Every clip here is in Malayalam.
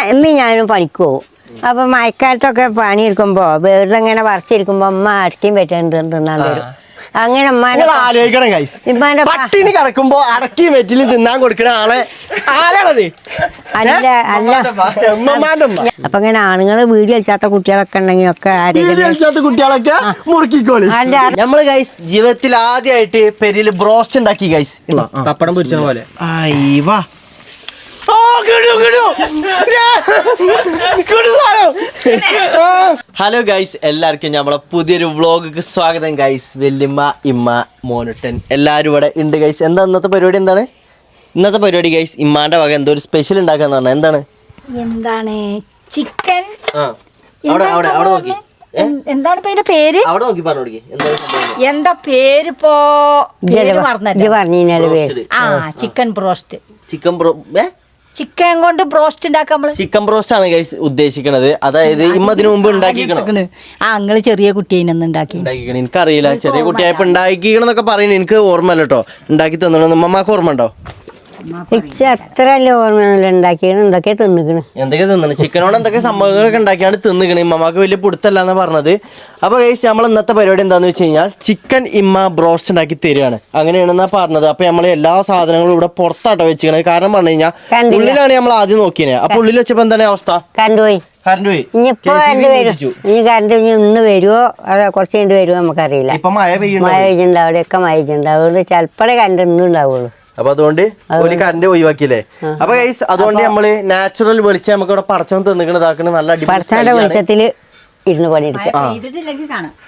അമ്മ ഞാനും പണിക്ക് പോകും. അപ്പൊ മഴക്കാലത്തൊക്കെ പണിയെടുക്കുമ്പോ വെറുതെ ഇങ്ങനെ പറിച്ചിരിക്കുമ്പോ അമ്മ അടക്കിയും പറ്റാൻ തിന്നാൻ വരും. അങ്ങനെ ആലോചിക്കണം ഇമ്മാന്റെ പട്ടിണി കിടക്കുമ്പോ അടക്കിയും വെറ്റിലും തിന്നാൻ കൊടുക്കണ ആളെ ആരാണത്? അല്ല അപ്പൊ ഇങ്ങനെ ആണുങ്ങള് വീട് കളിച്ചാത്ത കുട്ടികളൊക്കെ ഉണ്ടെങ്കിൽ ഒക്കെ കളിച്ചാത്ത കുട്ടികളൊക്കെ മുറുക്കിക്കോളി. നമ്മള് ഗൈസ് ജീവിതത്തിൽ ആദ്യമായിട്ട് പെരിയില് ബ്രോസ്റ്റ് ഉണ്ടാക്കി ഗൈസ്. പപ്പടം പൊരിച്ച പോലെ. ഹലോ ഗൈസ്, എല്ലാവർക്കും നമ്മളെ പുതിയൊരു വ്ളോഗിക്ക് സ്വാഗതം ഗൈസ്. വല്യമ്മ, ഇമ്മ, മോനുട്ടൻ എല്ലാവരും ഇവിടെ ഉണ്ട് ഗൈസ്. എന്താ ഇന്നത്തെ പരിപാടി? എന്താണ് ഇന്നത്തെ പരിപാടി ഗൈസ്? ഇമ്മാന്റെ വക എന്തോ ഒരു സ്പെഷ്യൽ ഉണ്ടാക്കാന്ന് പറഞ്ഞാൽ എന്താണ് ചിക്കൻ. എന്താണ് പേര്? അവിടെ നോക്കി പറഞ്ഞു. എന്താ പേര്? Chicken broast. ചിക്കൻ കൊണ്ട് ബ്രോസ്റ്റ് ഉണ്ടാക്കാം. ചിക്കൻ ബ്രോസ്റ്റ് ആണ് ഗൈസ് ഉദ്ദേശിക്കണത്. അതായത് ഇമ്മതിന് മുമ്പ് ഉണ്ടാക്കിക്കണം. നിങ്ങള് ചെറിയ കുട്ടീനൊന്നും ഉണ്ടാക്കി എനിക്കറിയില്ല. ചെറിയ കുട്ടിയായപ്പോ ഉണ്ടാക്കിക്കണെന്നൊക്കെ പറയുന്നത് എനിക്ക് ഓർമ്മ അല്ലോ. ഉണ്ടാക്കി തന്നോന്ന് അമ്മക്ക് ഓർമ്മ ഉണ്ടോ? അത്ര ഓർമ്മ ഉണ്ടാക്കിയാണ്. എന്തൊക്കെ തിന്നിക്കണ് ചിക്കനോട് എന്തൊക്കെ സംഭവങ്ങളൊക്കെ ഉണ്ടാക്കിയാണ് തിന്നിക്കണ്. ഇമ്മക്ക് വലിയ പുടുത്തല്ലാന്ന് പറഞ്ഞത്. അപ്പൊ ഗൈസ് നമ്മൾ ഇന്നത്തെ പരിപാടി എന്താന്ന് വെച്ച് കഴിഞ്ഞാൽ ചിക്കൻ ഇമ്മ ബ്രോസ്റ്റ് ഉണ്ടാക്കി തരികയാണ്. അങ്ങനെയാണെന്നാ പറഞ്ഞത്. അപ്പൊ നമ്മൾ എല്ലാ സാധനങ്ങളും ഇവിടെ പുറത്താട്ടോ വെച്ചിക്കണത്. കാരണം പറഞ്ഞു കഴിഞ്ഞാൽ ഉള്ളിലാണ് നമ്മൾ ആദ്യം നോക്കിയത്. അപ്പൊ ഉള്ളിൽ വെച്ചപ്പോ എന്താണ് അവസ്ഥ? കറണ്ട് പോയി. ഇന്ന് വരുമോ അതോ കുറച്ച് കഴിഞ്ഞിട്ട് വരുമോ നമുക്കറിയില്ല. മഴ പെയ്യുന്നുണ്ട്. അവിടെയൊക്കെ മഴ പെയ്യുന്നുണ്ട്. ചിലപ്പോഴേ കറണ്ട് ഇന്നും ഉണ്ടാവുള്ളൂ. അപ്പൊ അതുകൊണ്ട് കറണ്ട് ഒഴിവാക്കിയല്ലേ. അപ്പൊ ഗൈസ് അതുകൊണ്ട് നമ്മള് നാച്ചുറൽ വെളിച്ചം നമുക്ക് ഇവിടെ പടച്ചോൻ തന്നിക്കണതാക്കണ നല്ല അടിപൊളി വെളിച്ചത്തില് ഇരുന്ന് പണിയെടുക്കാം.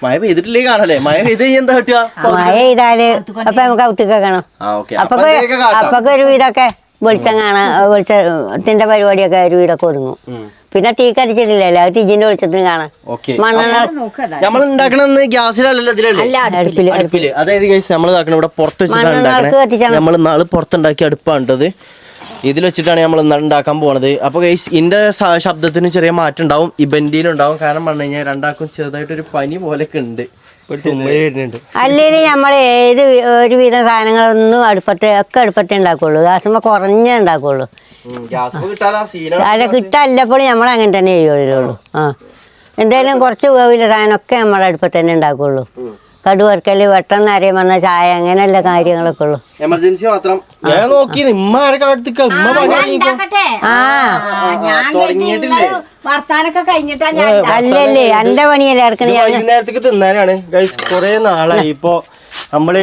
മഴ പെയ്തിട്ടില്ലേ കാണല്ലേ? മഴ പെയ്ത് എന്താ പറ്റുക? മഴ പെയ്താല് അപ്പൊ നമുക്ക് ഔത്തേക്ക് കാണാം. അപ്പൊക്കെ ഒരു വീടൊക്കെ വെളിച്ചം കാണാം. വെളിച്ചത്തിന്റെ പരിപാടിയൊക്കെ ഒരു വീടൊക്കെ ഒതുങ്ങും. പിന്നെ തീ കടിച്ചിട്ടില്ലല്ലോ, അത് തീജിന്റെ വെളിച്ചത്തിന് കാണാം. നമ്മൾ ഉണ്ടാക്കണെന്ന് ഗ്യാസിലല്ലോ, അടുപ്പില്. അതായത് നമ്മൾ ഇവിടെ പുറത്ത് വെച്ചിട്ടാണ് ഉണ്ടാക്കണത്. നമ്മൾ നാളെ പുറത്തുണ്ടാക്കിയ അടുപ്പാണ്ടത്. ഇതിൽ വെച്ചിട്ടാണ് നമ്മൾ ഉണ്ടാക്കാൻ പോണത്. അപ്പൊ ഗൈസ് ഇതിന്റെ ശബ്ദത്തിന് ചെറിയ മാറ്റം ഉണ്ടാവും, ഇബന്റിയിലും ഉണ്ടാവും. കാരണം പറഞ്ഞു കഴിഞ്ഞാൽ രണ്ടാൾക്കും ചെറുതായിട്ടൊരു പനി പോലൊക്കെ ഉണ്ട്. അല്ലെങ്കിൽ നമ്മൾ ഏത് ഒരുവിധം സാധനങ്ങളൊന്നും അടുപ്പത്തേ ഉണ്ടാക്കുള്ളൂ. ഗ്യാസുമ്പോ കുറഞ്ഞേ ഉണ്ടാക്കുള്ളൂ. അല്ല കിട്ടാല്ലപ്പോൾ നമ്മൾ അങ്ങനെ തന്നെ ചെയ്യുള്ളൂ. എന്തായാലും കുറച്ച് വേവില്ല സാധനമൊക്കെ നമ്മുടെ അടുപ്പത്ത് തന്നെ ഉണ്ടാക്കുള്ളൂ. കടുവറക്കല്, പെട്ടെന്ന് ആരെയും വന്ന ചായ, അങ്ങനെയുള്ള കാര്യങ്ങളൊക്കെ ഉള്ളു. എമർജൻസി മാത്രം. അല്ലല്ലേ എന്റെ പണിയല്ലേ ഇറക്കണേ. വൈകുന്നേരത്തേക്ക് തിന്നാനാണ് ഗൈസ്. കുറെ നാളായി ഇപ്പൊ നമ്മള്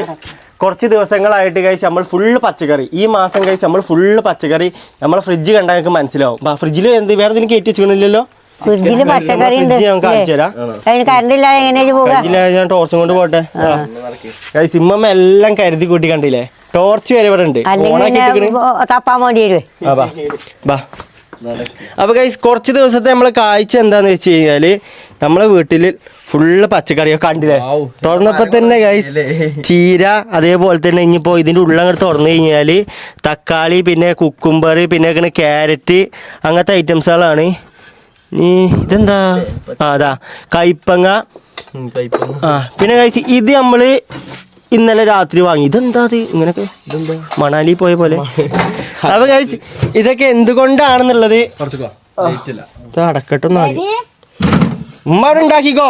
കുറച്ച് ദിവസങ്ങളായിട്ട് കഴിച്ച് നമ്മൾ ഫുള്ള് പച്ചക്കറി. ഈ മാസം കഴിച്ച് നമ്മൾ ഫുള്ള് പച്ചക്കറി. നമ്മളെ ഫ്രിഡ്ജ് കണ്ടാൽ നിങ്ങൾക്ക് മനസ്സിലാവും. ഫ്രിഡ്ജിൽ എന്ത് വേറെ എന്തെങ്കിലും കയറ്റി വെച്ചില്ലല്ലോ. ഫ്രിഡ്ജില് പച്ചക്കറി ഞാൻ ടോർച്ചും കൊണ്ട് പോട്ടെ. സിമ്മ എല്ലാം കരുതി കൂട്ടി കണ്ടില്ലേ? ടോർച്ച് വരെ ഇവിടെ ഉണ്ട്. തപ്പാൻ വേണ്ടി അപ്പൊ ഗൈസ് കുറച്ച് ദിവസത്തെ നമ്മളെ കാഴ്ച എന്താന്ന് വെച്ച് കഴിഞ്ഞാല് നമ്മളെ വീട്ടില് ഫുള്ള് പച്ചക്കറിയൊക്കെ കണ്ടില്ലേ? തുറന്നപ്പോ തന്നെ ഗൈസ് ചീര, അതേപോലെ തന്നെ ഇനിയിപ്പോ ഇതിന്റെ ഉള്ളങ്ങോട്ട് തുറന്നു കഴിഞ്ഞാല് തക്കാളി, പിന്നെ കുക്കുംബർ, പിന്നെ ക്യാരറ്റ്, അങ്ങനത്തെ ഐറ്റംസുകളാണ്. ഇതെന്താ? അതാ കൈപ്പങ്ങ. പിന്നെ കഴിച്ച് ഇത് നമ്മള് ഇന്നലെ രാത്രി വാങ്ങി. ഇതെന്താ അത് ഇങ്ങനൊക്കെ? ഇതെന്താ മണാലി പോയ പോലെ? അപ്പൊ കഴിച്ച് ഇതൊക്കെ എന്തുകൊണ്ടാണെന്നുള്ളത് അടക്കട്ടൊന്നും ഉമ്മ അവിടെ ഉണ്ടാക്കിക്കോ.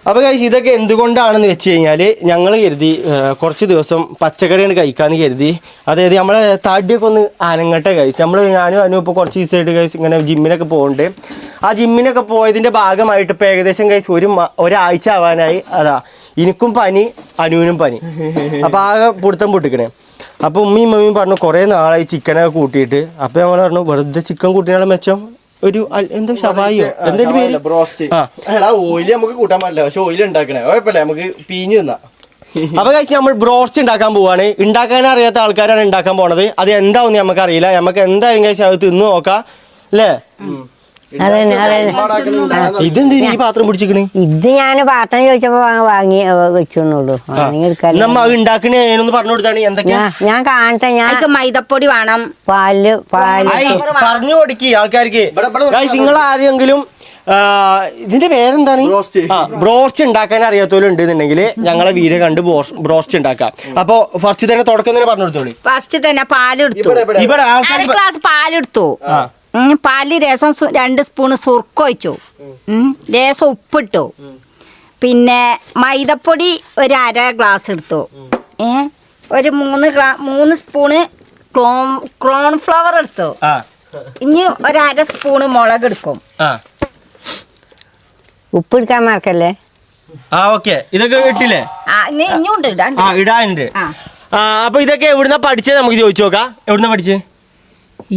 അപ്പൊ കഴിച്ച് ഇതൊക്കെ എന്തുകൊണ്ടാണെന്ന് വെച്ച് കഴിഞ്ഞാല് ഞങ്ങൾ കരുതി കുറച്ച് ദിവസം പച്ചക്കറിയാണ് കഴിക്കാന്ന് കരുതി. അതായത് നമ്മളെ തടിയൊക്കെ ഒന്ന് അനങ്ങട്ടെ കഴിച്ച്. ഞാനും അനു ഇപ്പോൾ കുറച്ച് ദിവസമായിട്ട് കഴിച്ച് ഇങ്ങനെ ജിമ്മിനൊക്കെ പോകുന്നുണ്ട്. ആ ജിമ്മിനൊക്കെ പോയതിൻ്റെ ഭാഗമായിട്ട് ഇപ്പോൾ ഏകദേശം കഴിച്ച് ഒരാഴ്ച ആവാനായി. അതാ എനിക്കും പനി, അനുവിനും പനി. അപ്പോൾ ആകെ പിടുത്തം പൊട്ടിക്കണേ. അപ്പോൾ ഉമ്മയും മമ്മിയും പറഞ്ഞു കുറേ നാളായി ചിക്കനൊക്കെ കൂട്ടിയിട്ട്. അപ്പോൾ ഞങ്ങൾ പറഞ്ഞു വെറുതെ ചിക്കൻ കൂട്ടിയാലും മെച്ചം ഒരു എന്തോ ഷവായിയോ എന്തെങ്കിലും പേര് ഓയില് നമുക്ക് കൂട്ടാൻ പറ്റില്ല. പക്ഷെ ഓയിൽ ഉണ്ടാക്കണേ കുഴപ്പമില്ല, നമുക്ക് പീഞ്ഞ് തിന്നാ. അപ്പൊ കഴിച്ച് നമ്മൾ ബ്രോസ്റ്റ് ഉണ്ടാക്കാൻ പോവാണ്. ഉണ്ടാക്കാൻ അറിയാത്ത ആൾക്കാരാണ് ഉണ്ടാക്കാൻ പോണത്. അത് എന്താവും നമുക്ക് അറിയില്ല. നമുക്ക് എന്തായാലും കഴിച്ച് അത് തിന്ന് നോക്കാം അല്ലേ? ഇതെന്ത് ഈ പാത്രം പിടിച്ചിക്കണ്? ഇത് ഞാൻ പാത്രം ചോദിച്ചപ്പോ വാങ്ങി വെച്ചോന്നുള്ളൂ. ഉണ്ടാക്കണേന്ന് പറഞ്ഞു കൊടുത്താണ്. എന്തൊക്കെയാ ഞാൻ കാണട്ടെ. ഞാൻ മൈദപ്പൊടി വേണം, പാല് പറഞ്ഞു കൊടുക്കി ആൾക്കാർക്ക്. നിങ്ങൾ ആരെങ്കിലും ഇതിന്റെ പേരെന്താണ്? ബ്രോസ്റ്റ് ഉണ്ടാക്കാൻ അറിയാത്തവരുണ്ട് എന്നുണ്ടെങ്കിൽ ഞങ്ങളെ വീഡിയോ കണ്ട് ബ്രോസ്റ്റ് ഉണ്ടാക്കാം. അപ്പൊ ഫസ്റ്റ് തന്നെ തുടക്കം തന്നെ പറഞ്ഞു കൊടുത്തോളി. ഫസ്റ്റ് തന്നെ പാലെടുത്തു, ഇവിടെ അര ഗ്ലാസ് പാലെടുത്തു. പാലിൽ രസം 2 സ്പൂണ് സുർക്ക ഒഴിച്ചു, രസം ഉപ്പിട്ടു, പിന്നെ മൈദപ്പൊടി ഒരു അര ഗ്ലാസ് എടുത്തു, ഒരു 3 സ്പൂണ് കോൺഫ്ലവർ എടുത്തു, ഇനി ഒരു അര സ്പൂണ് മുളക് എടുക്കും. ഉപ്പെടുക്കാൻ മറക്കല്ലേ. ഓക്കെ, ഇതൊക്കെ ഇട്ടില്ലേ? ഇനിയുണ്ട് ഇടാനുണ്ട്. അപ്പൊ ഇതൊക്കെ എവിടുന്ന പഠിച്ചത് നമുക്ക് ചോദിച്ചു നോക്കാം. എവിടുന്ന പഠിച്ചത്?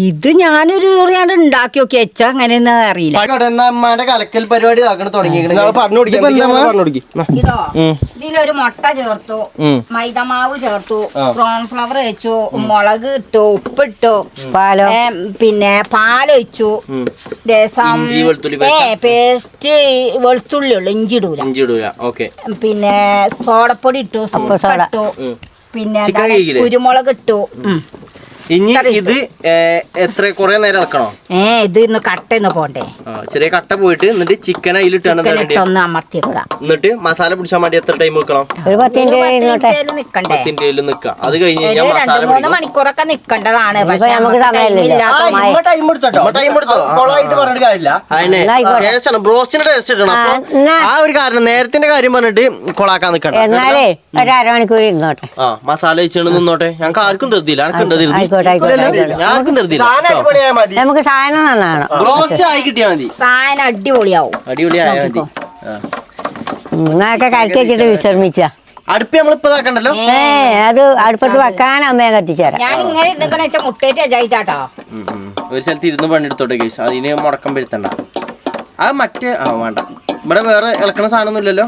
ഇത് ഞാനൊരു ഉണ്ടാക്കി നോക്കി വെച്ചാ അങ്ങനെയൊന്നും അറിയില്ല. അമ്മയുടെ കലക്കൽ പരിപാടി ഇതോ ഇതിലൊരു മുട്ട ചേർത്തു, മൈദമാവ് ചേർത്തു, കോൺഫ്ലവർ വെച്ചു, മുളക് ഇട്ടു, ഉപ്പിട്ടു, പാലോ പിന്നെ പാലൊഴിച്ചു, രസം പേസ്റ്റ് വെളുത്തുള്ളി ഉള്ളു, ഇഞ്ചി ഇടൂല, പിന്നെ സോഡപ്പൊടി ഇട്ടു, ഇട്ടു, പിന്നെ കുരുമുളക് ഇട്ടു. ഇനി ഇത് എത്ര കൊറേ നേരം ഇളക്കണോ? ഇത് ഇന്ന് കട്ടന്ന് പോണ്ടേ? ചെറിയ കട്ട പോയിട്ട് എന്നിട്ട് ചിക്കൻ ഒന്ന് അമർത്തി വെക്കാം. എന്നിട്ട് മസാല പിടിച്ചാൽ വേണ്ടി എത്ര ടൈം വെക്കണം? ഒരു 10 മിനിറ്റ് നിക്കണ്ടേ? 10 മിനിറ്റ് നിക്കാം. അത് കഴിഞ്ഞ് 2-3 മണിക്കൂറൊക്കെ നിക്കണ്ടതാണ്. പക്ഷെ നമുക്ക് ബ്രോസ്റ്റിന്റെ ടേസ്റ്റ് കിട്ടണം. ആ ഒരു കാരണം നേരത്തിന്റെ കാര്യം പറഞ്ഞിട്ട് കൊളാക്കാൻ നിക്കണം. എന്നാലേ ഒരു അരമണിക്കൂർ ഇരുന്നോട്ടെ. മസാല വെച്ചാണ് നിന്നോട്ടെ. ഞങ്ങൾക്ക് ആർക്കും തരുന്നില്ല, നമുക്ക് സാധനം നന്നാണ്. ബ്രോസ്റ്റ് ആയി കിട്ടിയാ മതി. സാധനം അടിപൊളിയാവും. അടിപൊളിയായാ മതി. ഇന്നൊക്കെ കലക്കി വെച്ചിട്ട് വിശ്രമിച്ച അടുപ്പ് നമ്മളിപ്പോ ഇതാക്കണ്ടല്ലോ. അത് അടുപ്പത്ത് വെക്കാൻ അമ്മയെ കത്തിച്ചേരാം. ഞാൻ ഇങ്ങനെ ഇരുന്നിക്കണ വെച്ചാൽ മുട്ടേറ്റ് അജായിട്ടാട്ടോ. ഒരു സ്ഥലത്ത് ഇരുന്ന് പണിയെടുത്തോട്ടെ കേസ്, അതിന് മുടക്കം വരുത്തണ്ട. അത് മറ്റേ വേണ്ട, ഇവിടെ വേറെ ഇളക്കണ സാധനം ഇല്ലല്ലോ.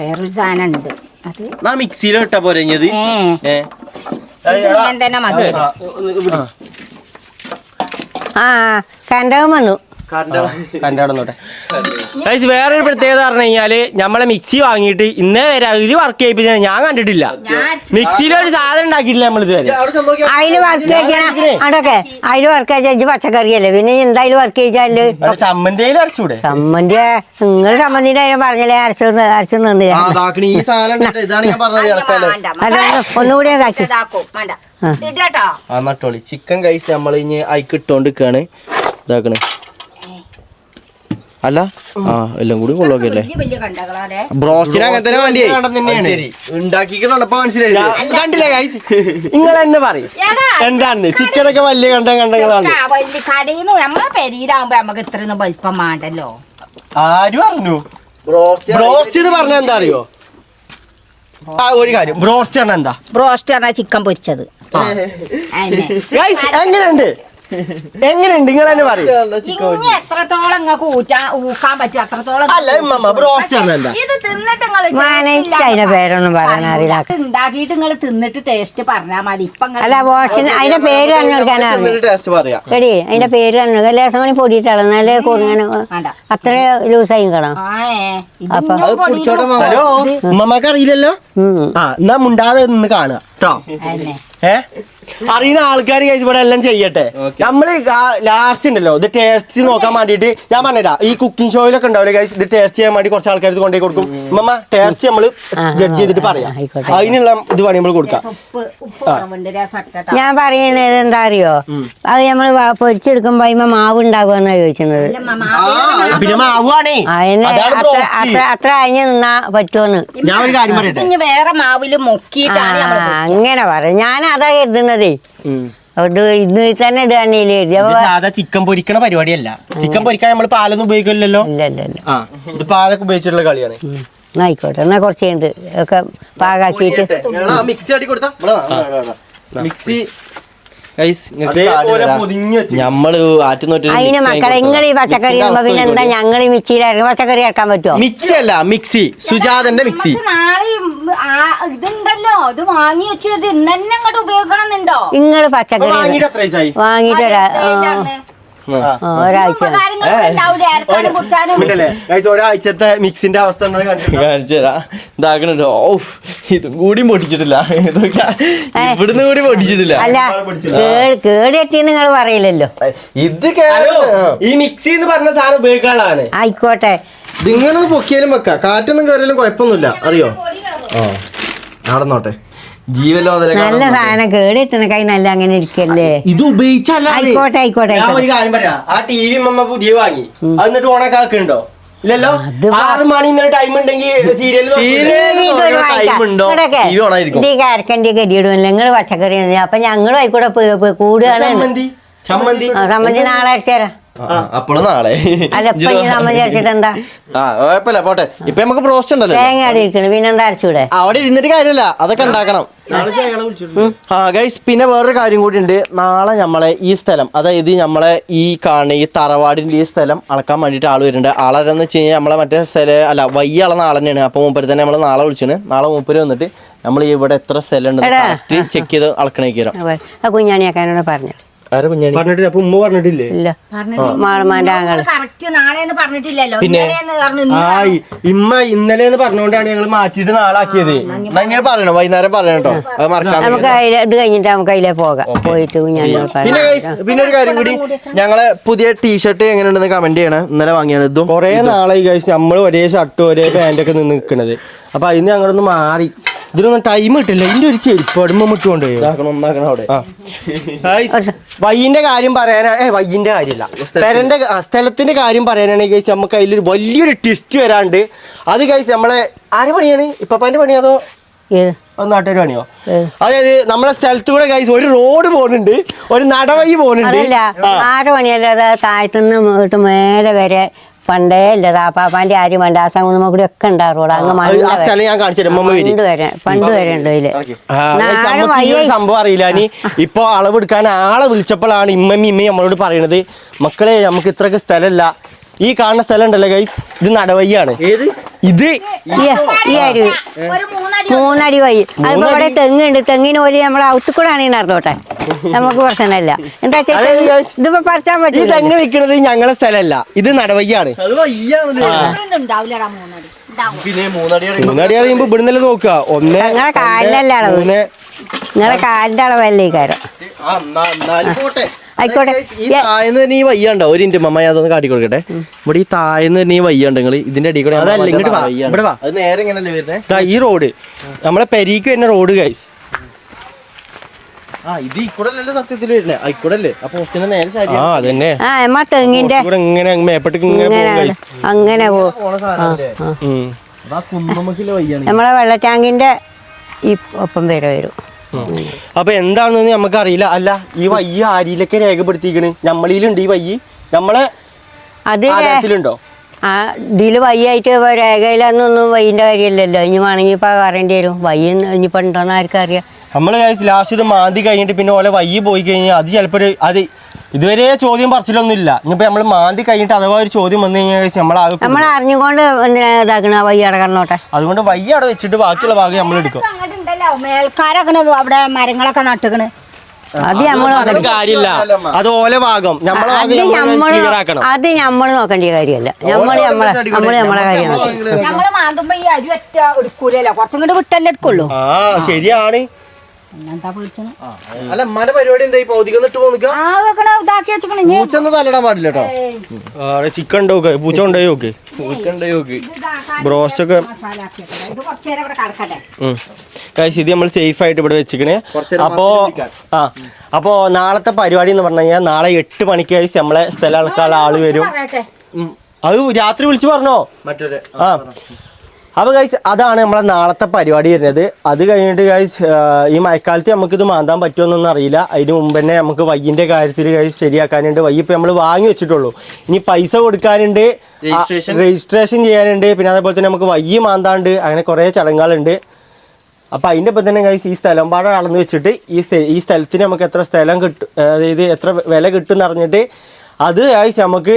വേറൊരു സാധനം ഉണ്ട്, അത് മിക്സിയിൽ ഇട്ടാ പോരെ? കണ്ടവും വന്നു. വേറൊരു പ്രത്യേകത പറഞ്ഞു കഴിഞ്ഞാല് നമ്മളെ മിക്സി വാങ്ങിയിട്ട് ഇന്നേ വരെ അതില് വർക്ക് ചെയ്യിപ്പിച്ച ഞാൻ കണ്ടിട്ടില്ല. മിക്സിയിൽ ഒരു സാധനം ഉണ്ടാക്കിയിട്ടില്ല നമ്മൾ ഇതുവരെ. അതില് വർക്ക് ചെയ്യണം അതൊക്കെ. അതില് വർക്ക് ചെയ്ത് പച്ചക്കറിയല്ലേ, പിന്നെ എന്തായാലും വർക്ക് ചെയ്താല് ചമ്മന്തിയിൽ അരച്ചൂടെ? ചമ്മന്തി നിങ്ങൾ ചമ്മന്തിന്റെ കാര്യം പറഞ്ഞല്ലേ, അരച്ചു തന്നില്ല. ഒന്നുകൂടി നട്ടോളി. ചിക്കൻ കൈസ് നമ്മൾ ഇനി അയക്ക് ഇട്ടോണ്ടിരിക്കാണ്. ഇതാക്കണേ അല്ല എല്ലാം കൂടി കൊള്ളോക്കല്ലേ. ബ്രോസ്റ്റിന് അങ്ങനെ തന്നെ വേണ്ടിയേ ഉണ്ടാക്കിക്കണ്ടപ്പോ കണ്ടില്ലേ ഗൈസ്? നിങ്ങൾ എന്നെ പറയും എന്താണെന്ന്. ചിക്കനൊക്കെ വലിയ കണ്ടങ്ങളാണ്. ആരും അറിഞ്ഞു ബ്രോസ്റ്റ് എന്ന് പറഞ്ഞാൽ എന്താ അറിയോ? ഒരു കാര്യം, ബ്രോസ്റ്റ് പറഞ്ഞാൽ എന്താ? ബ്രോസ്റ്റ് പറഞ്ഞാൽ ചിക്കൻ പൊരിച്ചത്. ഗൈസ് എങ്ങനെയുണ്ട്? നിങ്ങൾ തന്നെ പറയും. എത്രത്തോളം ഊക്കാൻ പറ്റും അത്രത്തോളം. അല്ല ബ്രോസ്റ്റ് എന്താ? ഇത് തിന്നിട്ട് അതിന്റെ പേരൊന്നും പറയാൻ അറിയില്ല. ഉണ്ടാക്കിയിട്ട് നിങ്ങൾ തിന്നിട്ട് ടേസ്റ്റ് പറഞ്ഞാൽ മതി. ഇപ്പൊ അല്ല ബ്രോസ്റ്റിന് അതിന്റെ പേര് പറഞ്ഞു കൊടുക്കാനാണ്. എടി അതിന്റെ പേര് പറഞ്ഞു ലേസം കൂടി പൊടിയിട്ടാണ് എന്നാലേ കുറുങ്ങനെ അത്ര ലൂസായി കാണാം. അപ്പൊ ഹലോ ഉമ്മമാക്ക് അറിയില്ലല്ലോ. എന്നാ മുണ്ടാതെ നിന്ന് കാണുക കേട്ടോ. അറിയുന്ന ആൾക്കാർ കഴിച്ച് ഇവിടെ എല്ലാം ചെയ്യട്ടെ. നമ്മള് ലാസ്റ്റ് ഉണ്ടല്ലോ ഇത് ടേസ്റ്റ് നോക്കാൻ വേണ്ടിട്ട് ഞാൻ പറഞ്ഞുതരാം. ഈ കുക്കിംഗ് ഷോയിലൊക്കെ ഉണ്ടാവില്ലേ ഗൈസ്, ഇത് ടേസ്റ്റ് ചെയ്യാൻ വേണ്ടി കുറച്ച് ആൾക്കാർ കൊണ്ടുപോയി കൊടുക്കും. മമ്മ ടേസ്റ്റ് നമ്മള് ജഡ്ജ് ചെയ്തിട്ട് പറയാം. അതിനുള്ള ഇത് പണിയുമ്പോൾ കൊടുക്കാം. ഞാൻ പറയണത് എന്താ അറിയോ, അത് നമ്മള് പൊരിച്ചെടുക്കുമ്പോ അതിന് മാവ് ഉണ്ടാകുമെന്നാ ചോദിക്കുന്നത്. പിന്നെ മാവാണേ അത്ര അഴിഞ്ഞ് നിന്നാ പറ്റുമെന്ന് ഞാൻ ഒരു കാര്യം പറയട്ടെ. വേറെ മാവില് മുക്കിയിട്ടാണ് അങ്ങനെ പറയും. ഞാൻ അതാ കരുതുന്നതേ. ഇന്ന് തന്നെ ഇടുകയാണെങ്കിൽ ചിക്കൻ പൊരിക്കണ പരിപാടിയല്ല. ചിക്കൻ പൊരിക്കാൻ നമ്മൾ പാലൊന്നും ഉപയോഗിക്കില്ലല്ലോ. ഇത് പാലൊക്കെ ഉപയോഗിച്ചിട്ടുള്ള കളിയാണ്. ആയിക്കോട്ടെ, എന്നാ കുറച്ച് കഴിഞ്ഞിട്ട് ഒക്കെ പാകാക്കിയിട്ട് മിക്സി ആട്ടി കൊടുത്താ മിക്സി നമ്മള് അതിന് മക്കളെ നിങ്ങൾ ഈ പച്ചക്കറി പിന്നെ എന്താ ഞങ്ങൾ ഈ മിക്സിയിലായിരുന്നു പച്ചക്കറി ഇറക്കാൻ പറ്റുമോ? മിക്സി അല്ല മിക്സി, സുജാതന്റെ മിക്സി. ഇതുണ്ടല്ലോ, ഇത് വാങ്ങി വെച്ചത് ഇന്നെ ഇങ്ങോട്ട് ഉപയോഗിക്കണമെന്നുണ്ടോ? നിങ്ങൾ പച്ചക്കറി വാങ്ങിട്ട് ഒരാഴ്ച ഒരാഴ്ചത്തെ മിക്സിന്റെ അവസ്ഥ കാണിച്ചു തരാം ഇതാക്കണുണ്ട്. ഓ ഇതും കൂടി പൊട്ടിച്ചിട്ടില്ല. ഇതൊക്കെ ഇവിടുന്ന് കൂടി പൊട്ടിച്ചിട്ടില്ല. അല്ല കേടെത്തി നിങ്ങൾ പറയില്ലല്ലോ. ഇത് ഈ മിക്സി എന്ന് പറഞ്ഞ സാധനം ഉപയോഗിക്കാനുള്ളതാണ്. ആയിക്കോട്ടെ, ഇതിങ്ങനെ പൊക്കിയാലും വെക്കാം, കാറ്റൊന്നും കയറിയാലും കുഴപ്പമൊന്നുമില്ല. അറിയോ? നടന്നോട്ടെ. ജീവല്ലോ നല്ല സാധനം കേടെത്തുന്ന കൈ നല്ല അങ്ങനെ ഇരിക്കല്ലേ. ഇത് ഉപയോഗിച്ചല്ല. ആയിക്കോട്ടെ ആയിക്കോട്ടെ ഞാൻ ഒരു കാര്യം പറയാം, ആ ടി വി മമ്മ പുതിയ വാങ്ങി എന്നിട്ട് ഓണാക്കാക്കുണ്ടോ? ഇല്ലല്ലോ. 6 മണി ടൈം ഉണ്ടെങ്കിൽ സീരിയൽ കരക്കണ്ടി കെട്ടിയിടുമല്ലോ നിങ്ങള് പച്ചക്കറി. അപ്പൊ ഞങ്ങളും ആയിക്കോട്ടെ കൂടുകയാണ്. ചമ്മന്തി സമ്മതി നാളെ അടിച്ചേരാം. അപ്പോഴും നാളെ അല്ല ഇപ്പൊ സമ്മതി അടിച്ചിട്ട് എന്താ കുഴപ്പമില്ല, പോട്ടെ. ഇപ്പൊ നമുക്ക് ബ്രോസ്റ്റ് ഉണ്ടല്ലോ, തേങ്ങ അടി ഇരിക്കണ്, പിന്നെന്താ അരച്ചൂടെ? അവിടെ ഇരുന്നിട്ട് കാര്യമില്ല, അതൊക്കെ ഉണ്ടാക്കണം. ഗൈസ്, പിന്നെ വേറൊരു കാര്യം കൂടി ഉണ്ട്. നാളെ നമ്മളെ ഈ സ്ഥലം, അതായത് നമ്മളെ ഈ കാണുന്ന ഈ തറവാടിന്റെ ഈ സ്ഥലം അളക്കാൻ വേണ്ടിയിട്ട് ആള് വരുന്നുണ്ട്. ആളാരെന്ന് വെച്ച് കഴിഞ്ഞാൽ നമ്മളെ മറ്റേ സ്ഥലം അല്ല വയ്യ അളന്ന ആൾ തന്നെയാണ്. അപ്പൊ മൂപ്പര് തന്നെ നമ്മള് നാളെ വിളിച്ചാണ്. നാളെ മൂപ്പര് വന്നിട്ട് നമ്മൾ ഇവിടെ എത്ര സ്ഥലം ഉണ്ട് ചെക്ക് ചെയ്ത് അളക്കണേക്ക് തരാം. കുഞ്ഞാണിയാക്കാനോട് പറഞ്ഞു. ആരെ കുഞ്ഞാണി പറഞ്ഞിട്ടില്ല? അപ്പൊ ഉമ്മ പറഞ്ഞിട്ടില്ലേ? ഇല്ല, മാളമാന്റെ ആങ്ങള്. പിന്നെ ഇമ്മ ഇന്നലെ എന്ന് പറഞ്ഞുകൊണ്ടാണ് ഞങ്ങൾ മാറ്റിയിട്ട് നാളാക്കിയത്. ഞാൻ പറയണം, വൈകുന്നേരം പറയണം കേട്ടോ, അത് മറക്കാൻ. നമുക്ക് ഇത് കഴിഞ്ഞിട്ട് നമുക്ക് അതിലേ പോകാം. പോയിട്ട് കുഞ്ഞാണിയോട് പിന്നെ പിന്നെ ഒരു കാര്യം കൂടി, ഞങ്ങളെ പുതിയ ടീഷർട്ട് എങ്ങനെയുണ്ടെന്ന് കമന്റ് ചെയ്യണം. ഇന്നലെ വാങ്ങിയാണ്. ഇതും കൊറേ നാളായി ഗൈസ് നമ്മൾ ഒരേ ഷർട്ടും ഒരേ പാന്റൊക്കെ നിന്ന് നിൽക്കണത്. അപ്പൊ അതിന് ഞങ്ങളൊന്ന് മാറി. ഇതിനൊന്നും ടൈം കിട്ടില്ല. ഇതിന്റെ ഒരു ചെരുപ്പ് അടുമ്പം ഇട്ടുകൊണ്ട് ഒന്നാക്കണം അവിടെ. വയ്യിന്റെ കാര്യം പറയാനാണ്, വയ്യിന്റെ കാര്യമല്ല, പെരന്റെ സ്ഥലത്തിന്റെ കാര്യം പറയാനാണെങ്കിൽ ഗൈസ് നമുക്ക് അതിലൊരു വലിയൊരു ട്വിസ്റ്റ് വരാണ്ട്. അത് ഗൈസ് നമ്മളെ ആരെ പണിയാണ്? ഇപ്പപ്പാന്റെ പണി അതോ നാട്ടുകാർ പണിയോ? അതായത് നമ്മളെ സ്ഥലത്ത് കൂടെ ഗൈസ് ഒരു റോഡ് പോകുന്നുണ്ട്, ഒരു നടവഴി പോകുന്നുണ്ട്. 6 മണിയല്ലാതെ താഴത്തുനിന്ന് മേലെ വരെ പണ്ടേ ഇല്ല. താപ്പാപ്പാന്റെ ആരും വേണ്ട. ആ സമയം കൂടി ഒക്കെ ഉണ്ടാവുള്ളൂ. അങ്ങ് സ്ഥലം ഞാൻ കാണിച്ചു പണ്ട് വരെ ഉണ്ട് ഇതില്. സംഭവം അറിയില്ല. ഇനി ഇപ്പൊ അളവെടുക്കാൻ ആളെ വിളിച്ചപ്പോഴാണ് ഇമ്മയും നമ്മളോട് പറയണത്, മക്കളെ നമുക്ക് ഇത്രക്ക് സ്ഥലമില്ല. ഈ കാണുന്ന സ്ഥലം ഉണ്ടല്ലോ ഗൈസ്, ഇത് നടവയ്യാണ്. ഇത് ഈ അരുവി 3 അടി വഴി. അതിപ്പോ ഇവിടെ തെങ്ങുണ്ട്. തെങ്ങിന് പോലെ നമ്മളെ ഔത്തുകൂടെ ആണെങ്കിൽ നടന്നോട്ടെ, നമുക്ക് പ്രശ്നമല്ല. എന്താ ഇതിപ്പോ പറിച്ചാൻ പറ്റും. ഈ തെങ്ങ് നിൽക്കുന്നത് ഞങ്ങളെ സ്ഥലമല്ല, ഇത് നടവയ്യാണ്. പിന്നെ 3 അടി 3 അടി അറിയുമ്പോ ഇവിടുന്നല്ലേ നോക്കുക. നിങ്ങളെ കാലിലല്ല അളവ്, നിങ്ങളെ കാലിന്റെ അളവല്ലേ ഈ കാര്യം. ആയിക്കോട്ടെ. ഈ താഴ്ന്ന് തന്നെ ഈ വയ്യുണ്ടോ? ഒരു ഇൻറ്റ് മമ്മ അതൊന്ന് കാട്ടി കൊടുക്കട്ടെ. ഇവിടെ ഈ താഴ്ന്ന് തന്നെ ഈ വയ്യുണ്ട്. നിങ്ങൾ ഇതിന്റെ അടിയിൽ കൂടെ അതല്ല ഇങ്ങോട്ട് വാ, ഇവിടെ വാ. അത് നേരെ എങ്ങനെയല്ലേ വരുന്നത്? ഈ റോഡ് നമ്മളെ പെരീക്ക് വരുന്ന റോഡ് ഗൈസ്. ഇത് ഇക്കൂടല്ലേ സത്യത്തിൽ വരുന്നേ? ഇക്കൂടല്ലേ? ആ പോസ്റ്റിന്റെ നേരെ ശരി. അതന്നെ തെങ്ങിന്റെ ഇങ്ങനെ മേപ്പട്ടേക്ക് അങ്ങനെ പോകും. നമ്മളെ വെള്ള ടാങ്കിന്റെ ഈ ഒപ്പം വരും. അപ്പൊ എന്താണെന്ന് നമുക്കറിയില്ല. അല്ല ഈ വയ്യ ആരിയിലൊക്കെ രേഖപ്പെടുത്തിക്കണ്? നമ്മളിലുണ്ട് ഈ വയ്യ, നമ്മളെ ആധാരത്തിലുണ്ടോ? ഇതില് വയ്യായിട്ട് രേഖയിലൊന്നും വയ്യന്റെ കാര്യമല്ലല്ലോ. ഇനി വേണമെങ്കിൽ ഇപ്പൊ പറയേണ്ടി വരും. വയ്യ ഇനിയിപ്പോ ഉണ്ടോന്ന് ആർക്കറിയാം. നമ്മള് ലാസ്റ്റ് ഇത് മാന്തി കഴിഞ്ഞിട്ട് പിന്നെ ഓലെ വയ്യ പോയി കഴിഞ്ഞാൽ അത് ചിലപ്പോ അത് ഇതുവരെ ചോദ്യം പറച്ചിലൊന്നും ഇല്ല. ഇനിയിപ്പോ നമ്മള് മാന്തി കഴിഞ്ഞിട്ട് അഥവാ ഒരു ചോദ്യം വന്നു കഴിഞ്ഞാൽ നമ്മൾ അറിഞ്ഞുകൊണ്ട് ഇതാക്കണ വയ്യ അടക്കണോട്ടെ. അതുകൊണ്ട് വയ്യ അവിടെ വെച്ചിട്ട് ബാക്കിയുള്ള ഭാഗം നമ്മൾ എടുക്കും. മേൽക്കാരൊക്കെ അവിടെ മരങ്ങളൊക്കെ നട്ടുകണ്. അത് നമ്മള് കാര്യമില്ല, അത് ഓലെ ഭാഗം നമ്മളെ ഭാഗം. അത് നമ്മള് നോക്കേണ്ട കാര്യമല്ല. നമ്മളെ കാര്യം നമ്മള് മാന്തുമ്പോ ഈ അരി ഒറ്റ എടുക്കൂലല്ലോ, കുറച്ചും കൂടെ വിട്ടല്ലേ എടുക്കുള്ളൂ. ശരിയാണ്. അല്ല അമ്മാന്റെ പരിപാടി എന്താ? ഇതാക്കി വെച്ചിട്ട് പൂച്ചൊന്നും തലയിടാൻ പാടില്ല കേട്ടോ. ചിക്കൻ ഉണ്ടോക്കെ, പൂച്ച ഉണ്ടായി നോക്ക്, ബ്രോസ്റ്റ് ഒക്കെ. ഇത് നമ്മൾ സേഫ് ആയിട്ട് ഇവിടെ വെച്ചിക്കണേ. അപ്പോ നാളത്തെ പരിപാടി എന്ന് പറഞ്ഞു കഴിഞ്ഞാൽ നാളെ 8 മണിക്ക് കഴിച്ച് നമ്മളെ സ്ഥലം അളക്കാനുള്ള ആള് വരും. അത് രാത്രി വിളിച്ചു പറഞ്ഞോ മറ്റൊരു. അപ്പോൾ ഗൈസ് അതാണ് നമ്മളെ നാളത്തെ പരിപാടി വരുന്നത്. അത് കഴിഞ്ഞിട്ട് ഗൈസ് ഈ മഴക്കാലത്ത് നമുക്കിത് മാന്താൻ പറ്റുമെന്നൊന്നും അറിയില്ല. അതിന് മുമ്പ് തന്നെ നമുക്ക് വയ്യിൻ്റെ കാര്യത്തിൽ ഗൈസ് ശരിയാക്കാനുണ്ട്. വയ്യ ഇപ്പം നമ്മൾ വാങ്ങി വെച്ചിട്ടുള്ളൂ. ഇനി പൈസ കൊടുക്കാനുണ്ട്, രജിസ്ട്രേഷൻ ചെയ്യാനുണ്ട്, പിന്നെ അതേപോലെ തന്നെ നമുക്ക് വയ്യ മാന്താണ്ട്, അങ്ങനെ കുറേ ചടങ്ങുകളുണ്ട്. അപ്പോൾ അതിൻ്റെ ഒപ്പം തന്നെ ഗൈസ് ഈ സ്ഥലം പാടെ അളന്ന് വെച്ചിട്ട് ഈ സ്ഥലത്തിന് നമുക്ക് എത്ര സ്ഥലം കിട്ടും, അതായത് എത്ര വില കിട്ടും എന്ന് അറിഞ്ഞിട്ട് അത് കഴിച്ച് നമുക്ക്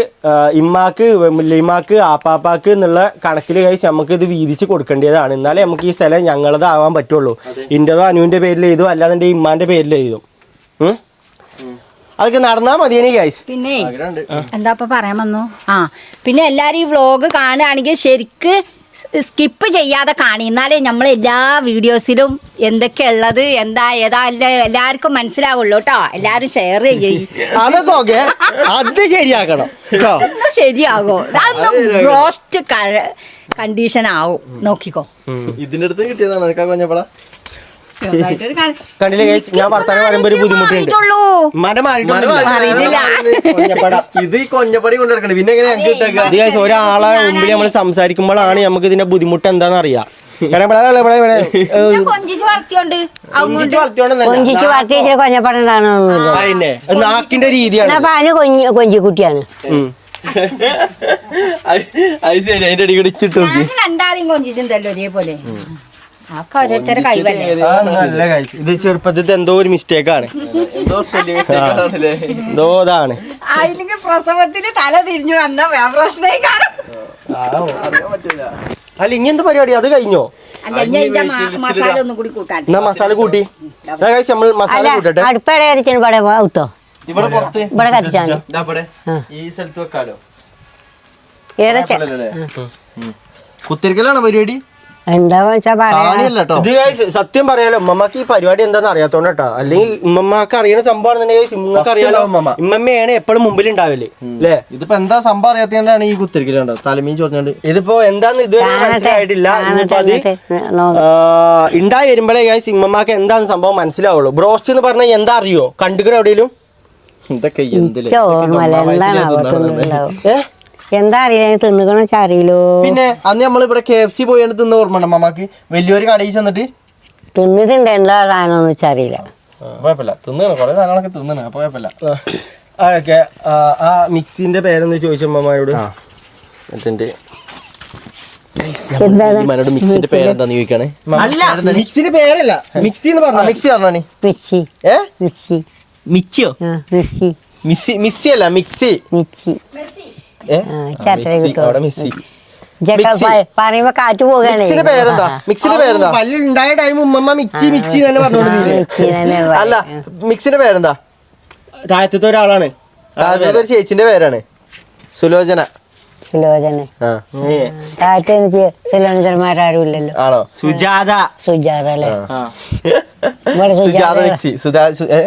ഇമ്മാക്ക് ലിമാക്ക് ആപ്പാപ്പാക്ക് എന്നുള്ള കണക്കിൽ കഴിച്ച് നമുക്ക് ഇത് വീതിച്ച് കൊടുക്കേണ്ടതാണ്. എന്നാലേ നമുക്ക് ഈ സ്ഥലം ഞങ്ങളതാവാൻ പറ്റുള്ളൂ. ഇൻ്റെതോ അനുവിൻ്റെ പേരിൽ എഴുതും, അല്ലാതെ എൻ്റെ ഇമ്മാൻ്റെ പേരിൽ എഴുതും. അതൊക്കെ നടന്നാ മതിയേനി ഗൈസ്. പിന്നെ എന്താ ഇപ്പൊ പറയാൻ വന്നു പിന്നെ എല്ലാരും ഈ വ്ലോഗ് കാണുകയാണെങ്കിൽ ശരിക്ക് സ്കിപ്പ് ചെയ്യാതെ കാണി, എന്നാലേ നമ്മൾ എല്ലാ വീഡിയോസിലും എന്തൊക്കെ ഉള്ളത് എന്താ ഏതാ എല്ലാവർക്കും മനസ്സിലാവുള്ളൂ കേട്ടോ. എല്ലാരും ഷെയർ ചെയ്യേ. അതൊക്കെ ഓക്കെ, അത് ശരിയാക്കണം കേട്ടോ. ശരിയാകോ, അതൊന്ന് ബ്രോസ്റ്റ് കണ്ടീഷൻ ആവും, നോക്കിക്കോ. ഇതിന്റെ അടുത്ത് കിട്ടിയതാണ് കൊഞ്ഞപ്പട. കണ്ടില്ലേ ഗൈസ്, ഞാൻ വർത്താനം പറയുമ്പോ ഒരു ബുദ്ധിമുട്ടുണ്ട്. ഇത് ഈ കൊഞ്ഞപ്പടി കൊണ്ടിരിക്കണേ, പിന്നെ എങ്ങനെ ഞങ്ങൾക്ക് കിട്ടാ? ഇത് ഗൈസ് ഒരാളെ മുമ്പിൽ നമ്മൾ സംസാരിക്കുമ്പോഴാണ് നമുക്ക് ഇതിന്റെ ബുദ്ധിമുട്ട് എന്താണെന്ന് അറിയാം. നാക്കിന്റെ രീതിയാണ്. കൊഞ്ചിക്കുട്ടിയാണ്. അത് ശരി, അതിന്റെ അടി ഇടിച്ചിട്ട് നോക്കി. രണ്ടാളും കൊഞ്ചിട്ടുണ്ടല്ലോ ഒരേപോലെ. ഓരോരുത്തരെ കൈവല്ലേ. ഇത് ചെറുപ്പത്തിൽ എന്തോ ഒരു മിസ്റ്റേക്കാണ്, എന്തോ ഇതാണ്. അല്ലെങ്കിൽ പ്രസവത്തിന് തല തിരിഞ്ഞു വന്ന പ്രശ്നമായി കാണും. അല്ല ഇനി എന്ത് പരിപാടി, അത് കഴിഞ്ഞോ? മസാല ഒന്നും കൂടി കൂട്ടാൻ. എന്നാ മസാല കൂട്ടി നമ്മൾ മസാല കൂട്ടട്ടെ. അടുപ്പയുടെ കടിച്ചു ഔത്തോ ഇവിടെ പുറത്ത് ഇവിടെ കത്തിച്ചാൽ ഈ സ്ഥലത്ത് വെക്കാലോ. ഏതൊക്കെ കുത്തിരിക്കലാണോ പരിപാടി? എന്താ വെച്ചാ പറയാ. ഇത് ഗൈസ് സത്യം പറയാലോ, ഉമ്മക്ക് ഈ പരിപാടി എന്താന്ന് അറിയാത്തോണ്ട് കേട്ടോ. അല്ലെങ്കിൽ ഉമ്മക്ക് അറിയണ സംഭവമാണെന്നുണ്ടെങ്കിൽ ഉമ്മക്ക് അറിയാലോ. ഉമ്മമ്മയാണ് എപ്പോഴും മുമ്പിൽ ഉണ്ടാവില്ലേ അല്ലേ? ഇതിപ്പോ എന്താ സംഭവം അറിയാത്തതാണ് ഈ കുത്തിരിക്കലുണ്ടോ തലമീൻ ചോദിച്ചോണ്ട്. ഇതിപ്പോ എന്താന്ന് ഇതുവരെ മനസ്സിലായിട്ടില്ല. ഇനിയിപ്പോ അത് ഉണ്ടായി വരുമ്പോഴേ ഗൈസ് ഉമ്മമാക്ക് എന്താന്ന് സംഭവം മനസ്സിലാവുള്ളൂ. ബ്രോസ്റ്റ് എന്ന് പറഞ്ഞാൽ എന്താ അറിയോ? കണ്ടുക്കണോ എവിടെയും? ഇതൊക്കെ എന്താ അറിയില്ല, തിന്നുകണ അറിയില്ലോ. പിന്നെ അന്ന് നമ്മളിവിടെ KFC പോയാണ് തിന്ന ഓർമ്മ ഉണ്ട് അമ്മക്ക്. വലിയൊരു കടയിൽ ചെന്നിട്ട് തിന്നിട്ടുണ്ട്, എന്താ സാധനം വെച്ചാൽ അറിയില്ല. കുഴപ്പമില്ല, തിന്നണം കുറെ സാധനങ്ങളൊക്കെ തിന്നണം, അപ്പൊ കുഴപ്പമില്ല. അതൊക്കെ ആ മിക്സിന്റെ പേരെന്ന് ചോദിച്ച അമ്മമാരോട്. മിക്സിന്റെ പേരെന്താന്ന് ചോദിക്കാണ്. അല്ല മിക്സിന്റെ പേരല്ല, മിക്സി എന്ന് പറഞ്ഞ മിക്സി പറഞ്ഞാണ്. മിക്സി മിക്സി മിച്ചിയോ? മിക്സി മിക്സി അല്ല മിക്സി. മിക്സി പറയുമ്പോ കാറ്റ് പോകാണ്. മിക്സിന്റെ പേരെന്താ? മിക്സിന്റെ പേരെന്താ? പല്ലുണ്ടായ ടൈം ഉമ്മമ്മ മിക്സി മിക്സി തന്നെ പറഞ്ഞോണ്ടിരുന്നില്ലേ? അല്ല മിക്സിന്റെ പേരെന്താ? താഴത്തെ ഒരാളാണ്, ഒരു ചേച്ചിന്റെ പേരാണ് സുലോചന. സുലോചന താഴത്തെ സുലോചനമാരും ഇല്ലല്ലോ. ആണോ? സുജാത. സുജാത അല്ലേ? സുജാത മിക്സി.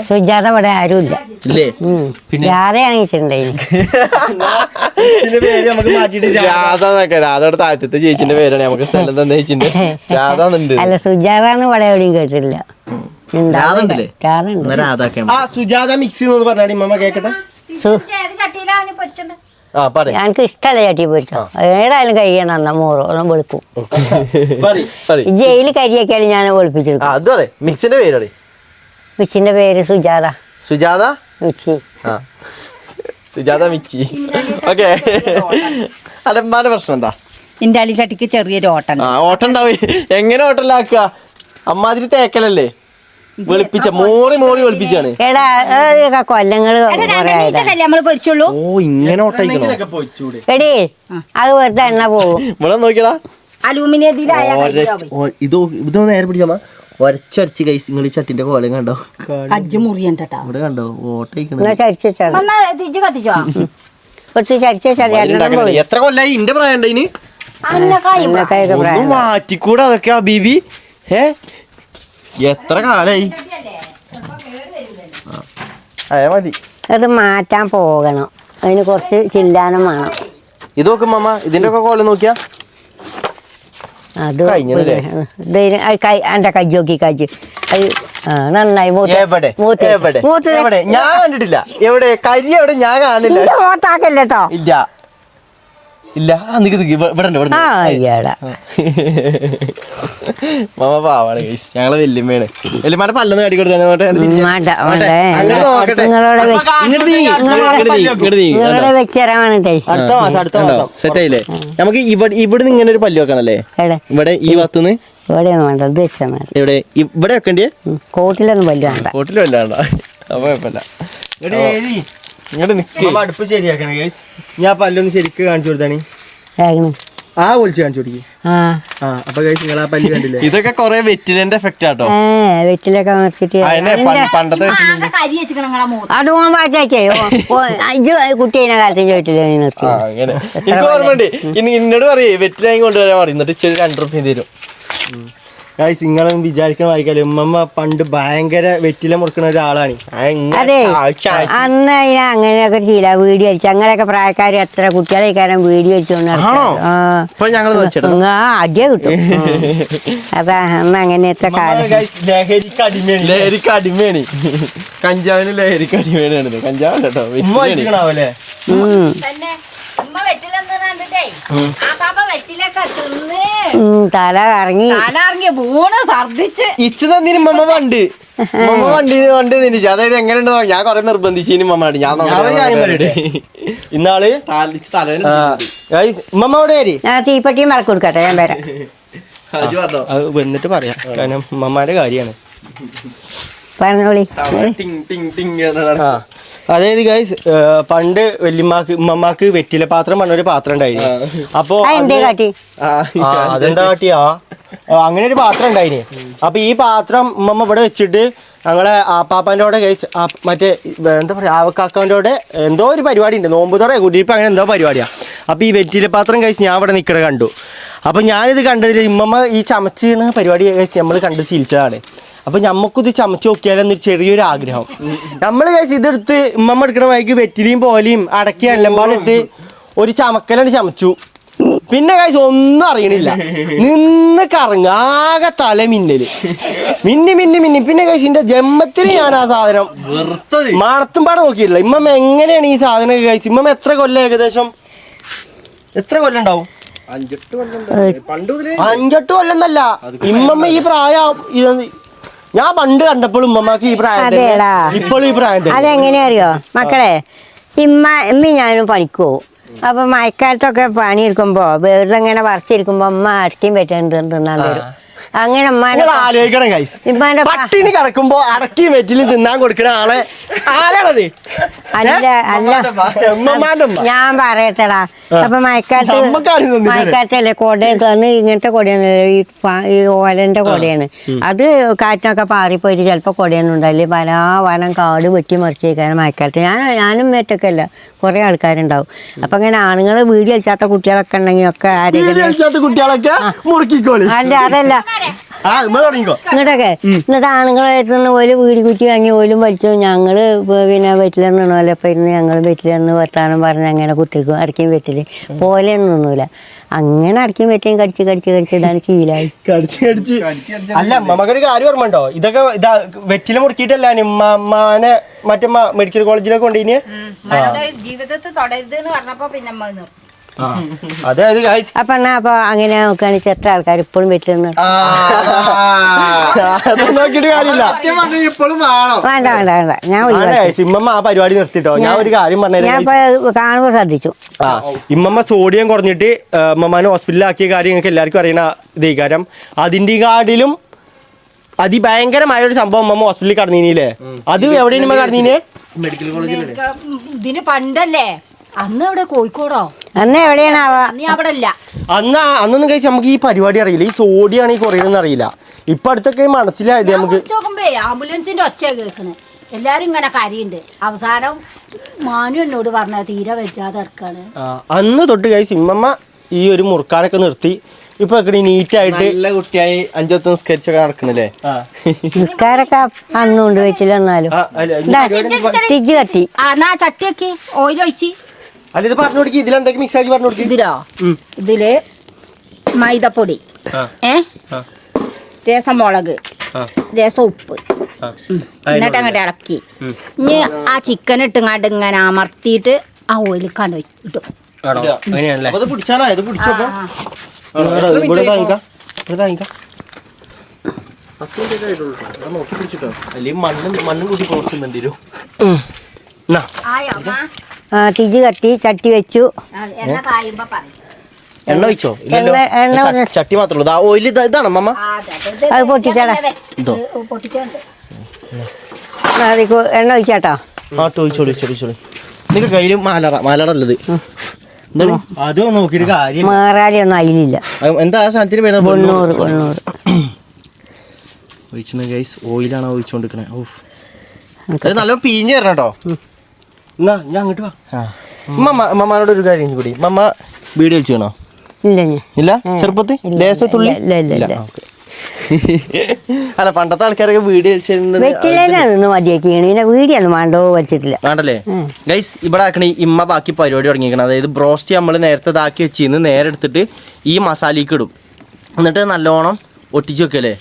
സുജാത ഇവിടെ ആരും ഇല്ല. ഇല്ലേ? രാധയാണ് വെച്ചിട്ടുണ്ടായി. രാധയുടെ താഴത്തെ ചേച്ചിന്റെ പേരാണ് നമുക്ക് സ്ഥലം തന്നെ ചേച്ചിന്റെ. രാധ അല്ല സുജാതാന്ന് ഇവിടെ എവിടെയും കേട്ടിട്ടില്ല. സുജാത മിക്സി എന്ന് പറഞ്ഞാൽ ഇമ്മ കേക്കട്ടെ. എനിക്ക് ഇഷ്ടമല്ല ചട്ടി പൊരിച്ചോ, ഏതായാലും കഴിയാൻ നന്ന മോറോ വെളുക്കും. ജയിലിൽ കരിയൊക്കെയാലും ഞാൻ വെളുപ്പിച്ചെടുക്കും. മിക്സിന്റെ പേരാണ്. മിക്സിന്റെ പേര് Sujatha. Sujatha mixie. Sujatha mixie. Okay. അലമ്മാന്റെ പ്രശ്നം എന്താ? ഇന്റാലി ചട്ടിക്ക് ചെറിയൊരു ഓട്ടം. ഓട്ടം ഉണ്ടാവേ. എങ്ങനെ ഓട്ടല്ലാക്കുക? അമ്മാതിരി തേക്കലല്ലേ? വെളുപ്പിച്ച മോറി വെളുപ്പിച്ചാണ്. എടാ കൊല്ലങ്ങള് നമ്മള് പൊരിച്ചുള്ളൂ. ഓ ഇങ്ങനെ ഓട്ടയിക്കണോ? എടീ അത് വെറുതെ എണ്ണ പോകും. ഇവിടെ നോക്കിയടാ, അലൂമിനിയത്തിലായ ഇത് നേരെ പിടിച്ചമ്മ ഒരച്ചരച്ച് കൈസ്. നിങ്ങൾ ഈ ചട്ടിന്റെ കോലം കണ്ടോ? കജ്ജ് മുറിയണ്ട ഇവിടെ കണ്ടോ ഓട്ടയിക്കണ? എത്ര കൊല്ലായി? ഇന്റെ പ്രായം ഉണ്ട് ഇതിന്. മാറ്റിക്കൂടെ അതൊക്കെ ബീബി? എത്ര കാലായി? മതി. അത് മാറ്റാൻ പോകണം, അതിന് കുറച്ച് ചില്ലാനം വേണം. ഇത് നോക്കും മാമ, ഇതിന്റെ ഒക്കെ കോലം നോക്കിയാ അത് എന്റെ കജ്ജ് നോക്കി, കജ്ജ് അത് നന്നായി എവിടെ ഞാൻ കണ്ടിട്ടില്ല. എവിടെ കരി? എവിടെ ഞാൻ കാണില്ല. മോത്താക്കല്ലോ. ഇല്ല ഇല്ല. ഇവിടെ മാമ പാവാണ് ഗൈസ്. ഞങ്ങളെ വല്യമ്മയാണ്. വല്യമ്മയുടെ പല്ലെന്ന് കാട്ടി കൊടുത്തു. സെറ്റായില്ലേ? നമുക്ക് ഇവിടെ ഇങ്ങനെ ഒരു പല്ല് വെക്കണല്ലേ? ഇവിടെ ഈ ഭാഗത്തുനിന്ന് എവിടെ? ഇവിടെ വെക്കണ്ടേ? കോട്ടിലൊന്നും പല്ല് വേണ്ട. കോട്ടിൽ വല്ല വേണ്ട. അപ്പൊ കുഴപ്പമില്ല. അടുപ്പ് ശരിയാക്കണേ ഗൈസ്. ഞാൻ പല്ലൊന്ന് ശരിക്ക് കാണിച്ചു കൊടുത്താണ്. ആ വിളിച്ച് കാണിച്ചു കൊടുക്കി. ആ അപ്പൊ ഗൈസ് നിങ്ങൾ ആ പല്ല് കണ്ടില്ലേ? ഇതൊക്കെ കൊറേ വെറ്റിലന്റെ എഫക്റ്റ് ആട്ടോ. വെറ്റിലൊക്കെ നിർത്തിട്ട് പണ്ടത്തെ കരി വെച്ചിക്കണ നിങ്ങളെ മൂത്ത് അത് ഓൻ വായിച്ചേ കുട്ടീനെ കാലത്ത് ചോദിച്ചില്ലേ നിർത്തി അങ്ങനെ എനിക്ക് ഓർമ്മയുണ്ട്. എന്നോട് പറയേ വെറ്റിലായി കൊണ്ടുവരാൻ പറയും, എന്നിട്ട് ഇച്ചിരി 2 റുപ്യ തരും. ഗൈസ് നിങ്ങളും വിചാരിക്കണ വായിക്കാലോ, ഉമ്മമ്മ പണ്ട് ഭയങ്കര വെറ്റില മുറുക്കുന്ന ഒരാളാണ്. അതെ അന്ന് അതിനെ അങ്ങനെയൊക്കെ ചെയ്യില്ല. വീഡിയോ അടിച്ചു അങ്ങനെയൊക്കെ പ്രായക്കാർ എത്ര കുട്ടികളെ കാരണം വീഡിയോ അടിച്ചുകൊണ്ട് അടിയ കിട്ടും. അതാ അന്ന് അങ്ങനത്തെ കാലം. ലഹരിക്ക് അടിമയാണ്. ലഹരിക്ക് അടിമയാണ്. കഞ്ചാവിന് ലഹരിക്ക് അടിമയാണ്. കഞ്ചാവ് കേട്ടോ അല്ലേ? തന്നെ ഉമ്മ വെറ്റിലെന്ന് കണ്ടിട്ടേ ആ പാപ്പ വെറ്റിലൊക്കെ തിന്ന് തല കറങ്ങി വീണ് ഛർദിച്ച് ഇച്ചു തന്നിന് മമ്മ വണ്ടി തിരിച്ചു. അതായത് എങ്ങനെയുണ്ടോ ഞാൻ കൊറേ നിർബന്ധിച്ചു മമ്മാടി. ഞാൻ ഇന്നാള് ഉമ്മമ്മ എവിടെ വരി? തീപ്പെട്ടിയും വിളക്ക് കൊടുക്കട്ടെ, ഞാൻ വരാം. അത് വന്നിട്ട് പറയാം, കാരണം ഉമ്മമാരുടെ കാര്യമാണ്. പറഞ്ഞോളി. അതായത് ഗൈസ് പണ്ട് ഉമ്മമാക്ക് വെറ്റില പാത്രം പറഞ്ഞൊരു പാത്രം ഉണ്ടായിരുന്നു. അപ്പൊ അതെന്താ കാട്ടിയാ അങ്ങനെ ഒരു പാത്രം ഉണ്ടായിന്. അപ്പൊ ഈ പാത്രം ഉമ്മമ്മ ഇവിടെ വെച്ചിട്ട് ഞങ്ങളെ ആപ്പാപ്പാൻ്റെ കൂടെ ഗൈസ് മറ്റേ എന്താ പറയാ ആവക്കാക്കാൻ്റെ കൂടെ എന്തോ ഒരു പരിപാടി ഉണ്ട്, നോമ്പുതറ കുടിയിപ്പ് അങ്ങനെ എന്തോ പരിപാടിയാണ്. അപ്പൊ ഈ വെറ്റില പാത്രം കഴിച്ച് ഞാൻ ഇവിടെ നിൽക്കണ കണ്ടു. അപ്പൊ ഞാനിത് കണ്ടതിൽ ഉമ്മമ്മ ഈ ചമച്ചിന് പരിപാടി കഴിച്ച് നമ്മൾ കണ്ട് ശീലിച്ചതാണ്. അപ്പൊ ഞമ്മക്കിത് ചമച്ച് നോക്കിയാലെന്നൊരു ചെറിയൊരു ആഗ്രഹം. നമ്മൾ കഴിച്ച് ഇതെടുത്ത് ഉമ്മമ്മ എടുക്കണ വഴിക്ക് വെറ്റിലിയും പോലെയും അടക്കി എല്ലമ്പാടിട്ട് ഒരു ചമക്കലാണ് ചമച്ചു. പിന്നെ കഴിച്ച് ഒന്നും അറിയണില്ല, നിന്ന് കറങ്ങ ആകെ തല മിന്നല് മിന്നി. പിന്നെ കഴിച്ചിന്റെ ജമ്മത്തിന് ഞാൻ ആ സാധനം മണത്തും പാടെ നോക്കിയിട്ടില്ല. ഇമ്മമ്മ എങ്ങനെയാണ് ഈ സാധനം കഴിച്ച്? ഇമ്മമ്മ എത്ര കൊല്ലം ഏകദേശം എത്ര കൊല്ലം ഉണ്ടാവും? 5-8 കൊല്ലം എന്നല്ല, ഇമ്മമ്മ ഈ പ്രായം ഞാൻ പണ്ട് കണ്ടപ്പോൾ ഉമ്മമ്മക്ക് ഈ പ്രായം ഇപ്പോഴും ഈ പ്രായം. അതെങ്ങനെയാ അറിയോ മക്കളെ? ഇമ്മ ഞാനും പണിക്ക് പോകും. അപ്പൊ മഴക്കാലത്തൊക്കെ പണിയെടുക്കുമ്പോ വെറുതെ ഇങ്ങനെ വറച്ചിരിക്കുമ്പോ അമ്മ അടക്കിയും പറ്റുന്നുണ്ട് തിന്നാൻ തരും. അങ്ങനെ ആലോചിക്കണം പട്ടിണി കിടക്കുമ്പോ അടക്കിയും വെറ്റിലും തിന്നാൻ കൊടുക്കണ ആളെ ആരാണത്? ഞാൻ പറയട്ടടാ. അപ്പൊ മഴക്കാലത്തല്ലേ കൊടന്ന് ഇങ്ങനത്തെ കൊടയാണല്ലോ, ഈ ഓലന്റെ കൊടയാണ്. അത് കാറ്റിനൊക്കെ പാറിപ്പോയിട്ട് ചിലപ്പോ കൊടയൊന്നും ഉണ്ടാവില്ല. പല വനം കാട് വെട്ടി മറിച്ചേക്കാനും മഴക്കാലത്ത് ഞാനും മേറ്റൊക്കെ അല്ല കുറെ ആൾക്കാരുണ്ടാവും. അപ്പൊ അങ്ങനെ ആണുങ്ങൾ വീട് കളിച്ചാത്ത കുട്ടികളൊക്കെ ഉണ്ടെങ്കിൽ ഒക്കെ കുട്ടികളൊക്കെ അല്ല അതല്ല ഇങ്ങോട്ടൊക്കെ എന്നിട്ട് ആണുങ്ങളായിരുന്നു ഓല് വീടി കുറ്റി വാങ്ങി ഓലും വലിച്ചു. ഞങ്ങള് പിന്നെ വെറ്റിലെന്നോലെ ഇപ്പൊ ഇരുന്ന് ഞങ്ങൾ വെറ്റിലെന്ന് വർത്താനം പറഞ്ഞ് അങ്ങനെ കുത്തിരിക്കും. അടക്കിയും വെറ്റില് പോലെയൊന്നും ഒന്നുമില്ല. അങ്ങനെ അടക്കിയും വെറ്റിയും കടിച്ച് ഇതാണ് ശീലായി. അല്ല നമുക്കൊരു കാര്യം ഓർമ്മ ഉണ്ടോ? ഇതൊക്കെ ഇതാ വെറ്റില മുറുക്കിയിട്ടല്ല ഉമ്മാനെ മറ്റേ മെഡിക്കൽ കോളേജിലൊക്കെ കൊണ്ടുപോയി ജീവിതത്തിൽ തുടരുത് എന്ന് പറഞ്ഞപ്പോ പിന്നെ അതായത് അപ്പൊ അങ്ങനെ നോക്കുകയാണെങ്കിൽ എത്ര ആൾക്കാർ ഇപ്പോഴും വെറ്റിലെന്ന് നോക്കിയിട്ട് കാര്യമില്ല. വേണ്ട ഞാൻ ഇമ്മമ്മ ആ പരിപാടി നിർത്തിട്ടോ. ഞാൻ ഒരു കാര്യം പറഞ്ഞു, ഞാൻ കാണുമ്പോൾ ശ്രദ്ധിച്ചു. ഇമ്മമ്മ സോഡിയം കുറഞ്ഞിട്ട് ഉമ്മമാനെ ഹോസ്പിറ്റലിലാക്കിയ കാര്യം നിങ്ങൾക്ക് എല്ലാവർക്കും അറിയണ ഇതേകാരം. അതിന്റെ കാട്ടിലും അതിഭയങ്കരമായ ഒരു സംഭവം ഉമ്മമ്മ ഹോസ്പിറ്റലിൽ കടന്നീനില്ലേ? അത് എവിടെയാണ് കടന്നീനെ? മെഡിക്കൽ കോളേജിൽ. ഇതിന് പണ്ടല്ലേ അന്ന് ഇവിടെ കോഴിക്കോടോ? അന്ന് എവിടെയാണ് അവിടെ ഇല്ല. അന്നൊന്നും കഴിച്ച് നമുക്ക് ഈ പരിപാടി അറിയില്ല. ഈ സോഡിയാണ് ഈ കുറയുന്നതെന്ന് അറിയില്ല. ഇപ്പൊ അടുത്തൊക്കെ മനസ്സിലായത് നമുക്ക്. ആംബുലൻസിന്റെ ഒച്ച കേൾക്കണ്, എല്ലാരും ഇങ്ങനെ കരയുണ്ട്. അവസാനം മാനു എന്നോട് പറഞ്ഞ തീരെ വെച്ചാതെ ഇറക്കാണ്. അന്ന് തൊട്ട് കഴിച്ച് ഇമ്മമ്മ ഈ ഒരു മുറുക്കാനൊക്കെ നിർത്തി. ഇപ്പൊ നീറ്റായിട്ട് നല്ല കുട്ടിയായി 5 നിസ്കരിച്ചൊക്കെ നടക്കണല്ലേ? നിസ്കാരൊക്കെ അന്നുകൊണ്ട് വെച്ചില്ലെന്നാലും തിജ് കത്തി ചട്ടിയൊക്കെ ഓയിൽ ഒഴിച്ച്. അല്ല ഇത് പറഞ്ഞു കൊടുക്കി, ഇതിലെന്തൊക്കെ മിക്സ് ആക്കി പറഞ്ഞു കൊടുക്കി? ഇതില് മൈദപ്പൊടി, രസം മുളക്, രസം ഉപ്പ്, എന്നിട്ട് അങ്ങോട്ട് ഇളക്കി ഇനി ആ ചിക്കൻ ഇട്ടുങ്ങാണ്ട് ഇങ്ങനെ അമർത്തിയിട്ട് ആ ഓയിൽ കണ്ട് ഇട്ടും. മണ്ണും കൂട്ടി പോസ്റ്റ് തിജ് കത്തി ചട്ടി വെച്ചു. എണ്ണ ഒഴിച്ചോ? ചട്ടി മാത്രമേ ഉള്ളൂ. ഓയിൽ ഇതാണ് മമ്മ. അത് പൊട്ടിച്ചാടാ, എണ്ണ ഒഴിച്ചാട്ടോ. ഒഴിച്ചോളി. നിങ്ങൾക്ക് കയ്യിൽ മാലറ ഉള്ളത് അത് നോക്കിയിട്ട് കാര്യം മാറാലിയൊന്നും അതിലില്ല. എന്താ ആ സാധനത്തിന് പേര്? 90. ഒഴിച്ചിട്ട് ഗൈസ് ഓയിലാണ് ഒഴിച്ചുകൊണ്ടിരിക്കണേ. ഓ അത് നല്ല പീഞ്ഞ് തരണം കേട്ടോ. എന്നാ ഞാൻ അങ്ങോട്ട് വാ. മമ്മനോട് ഒരു കാര്യം കൂടി, മമ്മ വീഡിയോ ചെയ്യണോ? ഇല്ല ഞാൻ ഇല്ല ചെറുപ്പത്തിൽ ലേസത്തുള്ളി ഇല്ല. അല്ല പണ്ടത്തെ ആൾക്കാരൊക്കെ വീഡിയോ വെറ്റിലൊന്നും മതിയാക്കിയാണ്. പിന്നെ വീഡിയോ ഒന്നും വേണ്ടോ വെച്ചിട്ടില്ല. വേണ്ടല്ലേ ഗൈസ്? ഇവിടെ ആക്കണ ഇമ്മ ബാക്കി പരിപാടി തുടങ്ങിയിരിക്കണം. അതായത് ബ്രോസ്റ്റ് നമ്മൾ നേരത്തെ ഇതാക്കി വെച്ചിന്ന് നേരെ എടുത്തിട്ട് ഈ മസാലയ്ക്ക് ഇടും, എന്നിട്ട് നല്ലോണം ഒട്ടിച്ച് വെക്കല്ലേ.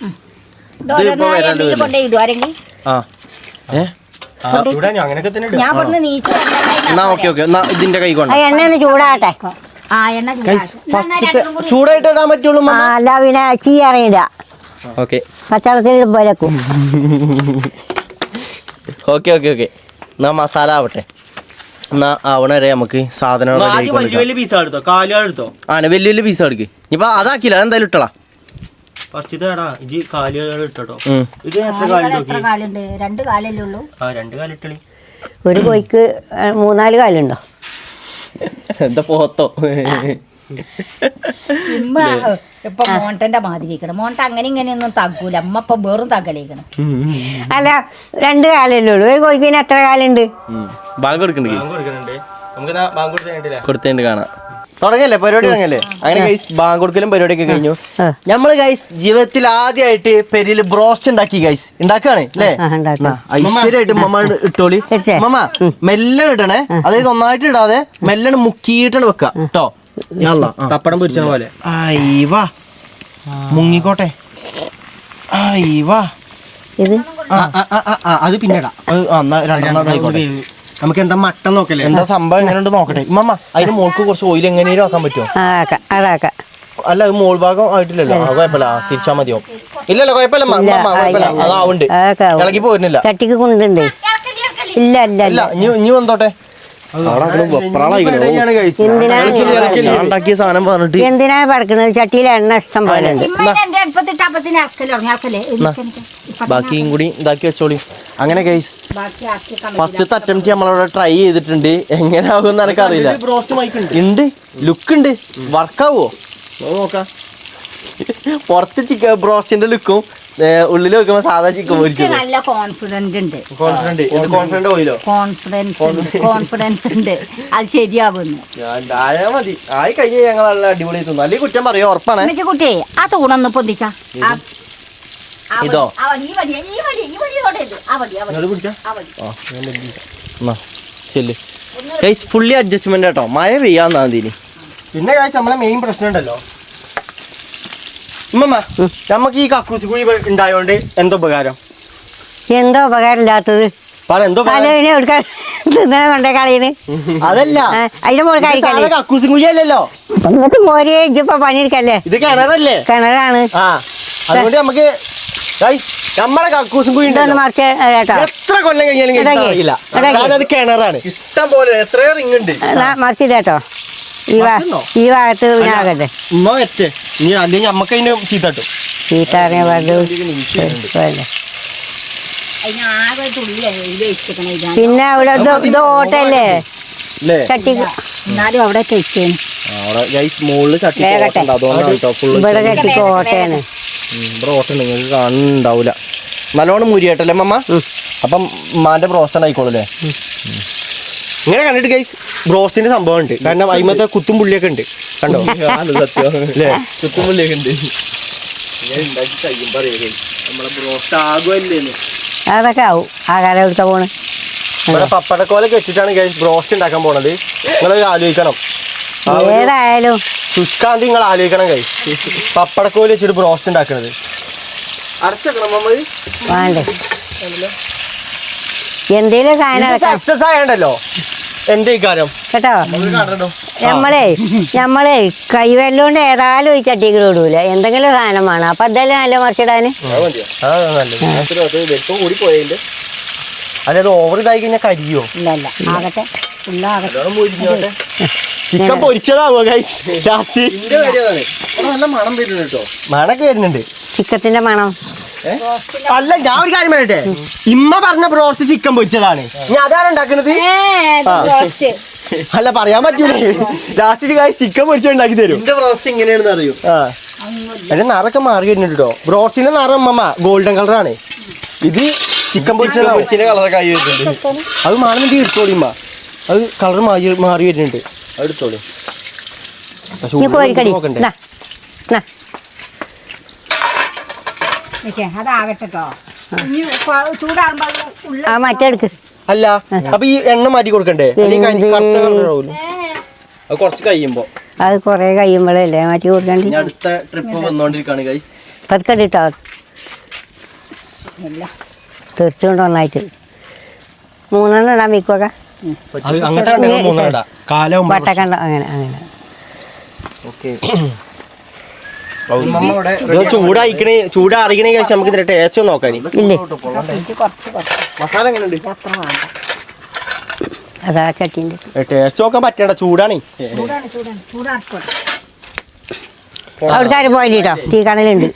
അങ്ങനെയൊക്കെ തന്നെ എന്നാ ഓക്കെ എന്നാ ഇതിന്റെ കൈ കൊണ്ട് എണ്ണ ഒന്ന് ചൂടാകട്ടെ. ഫസ്റ്റ് ചൂടായിട്ട് ഇടാൻ പറ്റുള്ളൂ. അല്ല പിന്നെ ചീ അറിയില്ല. ഓക്കെ പച്ചവെള്ളത്തിൽ പോലക്കും. ഓക്കെ എന്നാ മസാല ആവട്ടെ. എന്നാ ആവണ വരെ നമുക്ക് സാധനം വലിയ പീസ് എടുത്തോ, കാലുകളെടുത്തോ? ആണ് വലിയ വലിയ പീസ് എടുക്ക്. ഇപ്പൊ അതാക്കില്ല, അതെന്തായാലും ഇട്ടളാ. ഫസ്റ്റ്ത്തേടാ ഇജി കാലുകൾ ഇട്ടോ. ഇത് എത്ര കാലുണ്ട്? 2 കാലല്ലേ ഉള്ളൂ. 2 കാലിട്ടളി. ഒരു കോഴിക്ക് 3-4 കാലുണ്ടോ? എന്താ പോത്തോ? ഇമ്മ ഇപ്പൊ മോണ്ടന്റെ മാതിരിക്കണം. മോണ്ട അങ്ങനെ ഇങ്ങനെയൊന്നും തഗ്ഗൂല. അമ്മ ഇപ്പൊ വെറും തകലേക്കണം. അല്ല 2 കാലല്ലേ ഉള്ളൂ. ഒരു കോഴിക്കിന് എത്ര കാലുണ്ട്? ബാങ്ക് കൊടുക്കണ്ടേ? നമുക്ക് കൊടുത്തേണ്ട് കാണാം. തുടങ്ങല്ലേ പരിപാടി തുടങ്ങല്ലേ? അങ്ങനെ ഗൈസ് ബാങ്ക് കൊടുക്കലും പരിപാടിയൊക്കെ കഴിഞ്ഞു. നമ്മള് ഗൈസ് ജീവിതത്തിൽ ആദ്യമായിട്ട് പെരിയിൽ ബ്രോസ്റ്റ് ഉണ്ടാക്കി ഗൈസ്. ഉണ്ടാക്കാണ് അല്ലേ? ഐശ്വര്യമായിട്ട് മമ്മ ഇട്ടോളി. മമ്മ മെല്ലെ ഇടണേ, അതായത് ഒന്നായിട്ട് ഇടാതെ മെല്ലെ മുക്കിയിട്ടാണ് വെക്ക കേട്ടോ. പപ്പടം പൊരിച്ച പോലെ. അയ്യവാ മുങ്ങിക്കോട്ടെ. അയ്യവാ ഇത് അത് പിന്നെടാ. രണ്ടെണ്ണായിക്കോട്ടെ. നമുക്ക് എന്താ മട്ടൻ നോക്കല്ലേ? എന്താ സംഭവം എങ്ങനെയുണ്ട് നോക്കട്ടെ. മമ്മ അതിന് മോൾക്ക് കുറച്ച് ഓയിൽ എങ്ങനെയും ആക്കാൻ പറ്റുമോ? അതാക്കാം. അല്ല അത് മോൾ ഭാഗം ആയിട്ടില്ലല്ലോ. കുഴപ്പമില്ല, തിരിച്ചാ മതിയോ? ഇല്ലല്ലോ കുഴപ്പമില്ല കുഴപ്പമില്ല. അതാവുണ്ട്, ഇളകി പോരുന്നില്ല. ചട്ടിക്ക് കൊണ്ടുണ്ട്. ഇല്ല ഇനി വന്നോട്ടെ. ഉണ്ടാക്കിയ സാധനം പറഞ്ഞിട്ട് എന്തിനാ പടക്കുന്നത്? ചട്ടിയിൽ എണ്ണ ഇഷ്ടം പോലെ ഉണ്ട്. ബാക്കിയും കൂടി ഇതാക്കി വെച്ചോളി. അങ്ങനെ ഗൈസ് ഫസ്റ്റത്തെ അറ്റംപ്റ്റ് നമ്മളവിടെ ട്രൈ ചെയ്തിട്ടുണ്ട്. എങ്ങനെ ആകുമെന്ന് എനിക്കറിയില്ല. ഉണ്ട്, ലുക്ക് ഉണ്ട്. വർക്കാവോ നോക്കാം. പുറത്ത് ചിക്കൻ ബ്രോസ്റ്റിന്റെ ലുക്കും ഉള്ളിൽ വെക്കുമ്പോ സാധാ ചിക്കൻ പൊരിച്ചത്. നല്ല കോൺഫിഡന്റ് ഉണ്ട്. കോൺഫിഡന്റ് ഓയിലോ? കോൺഫിഡൻസ് ഉണ്ട് അത് ശരിയാകുന്നു. ആയാ മതി. ആയി കഴിഞ്ഞാൽ ഞങ്ങൾ നല്ല അടിപൊളി തിന്നു. അല്ലെങ്കിൽ കുറ്റം പറയോ? ഉറപ്പാണ്. കുട്ടിയെ ആ തൂണൊന്ന് പൊന്തിച്ചാ. ഇതോ ചെല്ല് ഗൈസ്. ഫുള്ളി അഡ്ജസ്റ്റ്മെന്റ് കേട്ടോ. മഴ പെയ്യാന്നാ മതി. പിന്നെ കാഴ്ച നമ്മളെ മെയിൻ പ്രശ്നം ഉണ്ടല്ലോ ഉമ്മ, നമുക്ക് ഈ കക്കൂസ് കുഴി ഉണ്ടായോണ്ട് എന്തോ ഉപകാരം? എന്തോ ഉപകാരമില്ലാത്തത്? എന്തോ എടുക്കാൻ കൊണ്ടേ കളയുന്നു. അതല്ല അതിന്റെ മോൾക്കാരിക്കല്ലേ കക്കൂസും കുഴിയല്ലല്ലോ. എന്നിട്ട് മോരെ ഇപ്പൊ പണിയെടുക്കല്ലേ? ഇത് കിണറല്ലേ? കിണറാണ്. അതുകൊണ്ട് നമുക്ക് നമ്മളെ കക്കൂസും കുഴി മറിച്ച് കേട്ടോ. എത്ര കൊല്ലം കഴിഞ്ഞാലും അത് കിണറാണ്. ഇഷ്ടം പോലെ എത്രയോ റിങ് ഉണ്ട്. മറിച്ചിട്ടോ ഈ ഭാഗത്ത് ആകട്ടെ. ഉമ്മ വെറ്റേ ഇനി അല്ലെങ്കിൽ നമ്മക്ക് അതിന് ചീത്തട്ടും. ചീത്ത പിന്നെ അവിടെ ഇത് ഓട്ടല്ലേ ചട്ടി. എന്നാലും അവിടെ തെച്ചേന് മുകളില് ചട്ടി ഇവിടെ ചട്ടിക്ക് ഓട്ടയാണ്. ഇവിടെ ഓട്ട നിങ്ങൾക്ക് കാണുന്നുണ്ടാവൂല. നല്ലോണം മുരിയായിട്ടല്ലേ മമ്മ? അപ്പം ഉമ്മാന്റെ ബ്രോസ്റ്റ് ആയിക്കോളൂല്ലേ? ഇങ്ങനെ കണ്ടിട്ട് ഗൈസ് ബ്രോസ്റ്റിന്റെ സംഭവം ഉണ്ട്. കാരണം അതിമത്തെ കുത്തും പുള്ളിയൊക്കെ ഉണ്ട്. കണ്ടോ? സത്യം അല്ലേ? കുത്തും പുള്ളിയൊക്കെ ഉണ്ട്. നമ്മളെ ബ്രോസ്റ്റ് ആകുമല്ലേ? അതൊക്കെ ആവും. ആകാരം എടുക്കാൻ പോണ്. ഇവിടെ പപ്പടക്കോലൊക്കെ വെച്ചിട്ടാണ് ഗൈസ് ബ്രോസ്റ്റ് ഉണ്ടാക്കാൻ പോണത്. നിങ്ങൾ ആലോചിക്കണം. ഏതായാലും ശുഷ്കാന്തി നിങ്ങൾ ആലോചിക്കണം ഗൈസ്. പപ്പടക്കോല് വെച്ചിട്ട് ബ്രോസ്റ്റ് ഉണ്ടാക്കണത്. വേണ്ടേ എന്തേലും സാധനം സക്സസ് ആയണ്ടല്ലോ എന്തേ കാര്യം കേട്ടോ. നമ്മളെ കൈവെല്ലോണ്ട് ഏതായാലും ഈ ചട്ടികൾ ഇടൂല. എന്തെങ്കിലും സാധനം വേണം. അപ്പൊ എന്തായാലും നല്ല മറിച്ചിടാന്. അതായത് ഓവർ ഇതായി കഴിഞ്ഞാൽ കരിയോ? ഇല്ലല്ല ആകട്ടെ ചിക്കൻ പൊരിച്ചതാവോ ഗൈസ്? ലാസ്റ്റ് നല്ല മണം വരുന്നുണ്ട് കേട്ടോ. മണൊക്കെ വരുന്നുണ്ട്. ചിക്കത്തിന്റെ മണം അല്ല ഞാൻ ഒരു കാര്യം പറയട്ടെ, ഇമ്മ പറഞ്ഞ ബ്രോസ്റ്റ് ചിക്കൻ പൊരിച്ചതാണ്, ഇനി അതാണ് ഉണ്ടാക്കുന്നത്. അല്ല പറയാൻ പറ്റൂലേ, ലാസ്റ്റ് ചിക്കൻ പൊരിച്ച ഉണ്ടാക്കി തരും. എന്റെ ബ്രോസ്റ്റ് എങ്ങനെയാണെന്ന് അറിയൂ. ആ എന്റെ നിറൊക്കെ മാറി വരുന്നുണ്ട് കേട്ടോ. ബ്രോസ്റ്റിന്റെ നിറം അമ്മ ഗോൾഡൻ കളറാണ്, ഇത് ചിക്കൻ പൊരിച്ചതിന്റെ കളറൊക്കെ ആയി വരുന്നുണ്ട്. അത് മാറുന്നെങ്കിൽ എടുത്തോളിമ്മ, അത് കളർ മാറി വരുന്നുണ്ട്, അത് എടുത്തോളി. നീ കോരിക്കടി അതാകട്ടെ ചൂടാകുമ്പോ ആ മറ്റെടുക്ക്. അല്ല അപ്പൊ ഈ എണ്ണ മാറ്റി കൊടുക്കണ്ടേ? അത് കുറച്ച് കഴിയുമ്പോ അത് കൊറേ കഴിയുമ്പോഴല്ലേ മാറ്റി കൊടുക്കണ്ടി. അടുത്ത ട്രിപ്പ് വന്നോണ്ടിരിക്കാണ് ഗൈസ്. പതുക്കണ്ടിട്ടോ, തീർച്ചയായിട്ടും ഒന്നായിട്ട് 3 ഇടാൻ മിക്കൊക്കെ പട്ടക്കണ്ട അങ്ങനെ അങ്ങനെ. ചൂടായിക്കണേ, ചൂടാറിക്കണേ കഴിച്ച് നമുക്ക് ഇതിന്റെ ടേസ്റ്റ് ഒന്ന് നോക്കാൻ. ഇല്ലേ മസാല എങ്ങനെയുണ്ട്? അതാ ചട്ടിൻ്റെ ടേസ്റ്റ് നോക്കാൻ പറ്റണ്ട, ചൂടാണ്. അവിടുക്കാരും പോയിട്ടോ, തീ കണലുണ്ട്,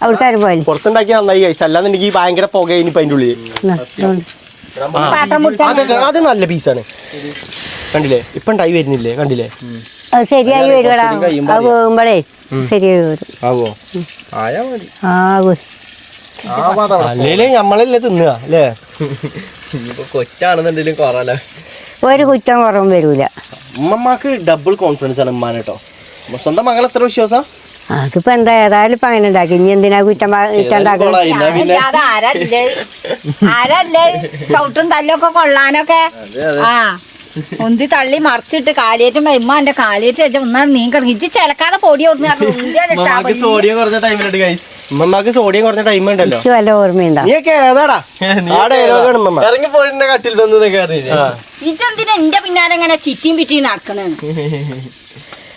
അവിടുക്കാരും പോയി. പുറത്തുണ്ടാക്കി നന്നായി കഴിച്ചു, അല്ലാന്നുണ്ടെങ്കിൽ ഭയങ്കര പുക ഇനിയിപ്പോ അതിൻ്റെ ഉള്ളിൽ. അത് നല്ല പീസാണ്, കണ്ടില്ലേ? ഇപ്പൊ ഉണ്ടായി വരുന്നില്ലേ, കണ്ടില്ലേ? അത് ശരിയായി വരുവടാ, അത് പോകുമ്പോഴേ ശരിയായി വരും. ആവോ? ആകും. അല്ലേലേ നമ്മളല്ലേ തിന്നുക അല്ലേ? കൊച്ചാണെന്നുണ്ടെങ്കിലും കുറവല്ലേ, ഒരു കുറ്റം കുറവും വരൂല. ഉമ്മമാക്ക് ഡബിൾ കോൺഫിഡൻസ് ആണ് ഉമ്മാനെ കേട്ടോ. സ്വന്തം മകൾ എത്ര വിശ്വാസം? അതിപ്പോ എന്താ ഏതായാലും ഇപ്പൊ അങ്ങനെ ഉണ്ടാക്കി, ഇനി എന്തിനാ കുറ്റം ഉണ്ടാക്കുന്നത്? ആരല്ലേ ചവിട്ടും തല്ലൊക്കെ കൊള്ളാനൊക്കെ. ആ ഉന്തി തള്ളി മറിച്ചിട്ട് കാലിയേറ്റുമ്പോ ഇമ്മ എന്റെ കാലിയേറ്റ് വെച്ചാൽ ഒന്നാണ് നീ ഇജ്ജ് ചിലക്കാതെ പൊടി സോഡിയം കുറഞ്ഞ ടൈമിലുണ്ട് ഗൈസ്. ഉമ്മമാക്ക് സോഡിയം കുറഞ്ഞ ടൈം ഉണ്ടല്ലോ. എനിക്ക് വല്ല ഓർമ്മയുണ്ടോ? നീയൊക്കെ ഏതാടാ ഇറങ്ങി പോയിന്റെ കട്ടിൽ തന്നതൊക്കെ ഇജെന്തിനാ എന്റെ പിന്നാലെ ഇങ്ങനെ ചിറ്റിയും പിറ്റിയും നടക്കണേ?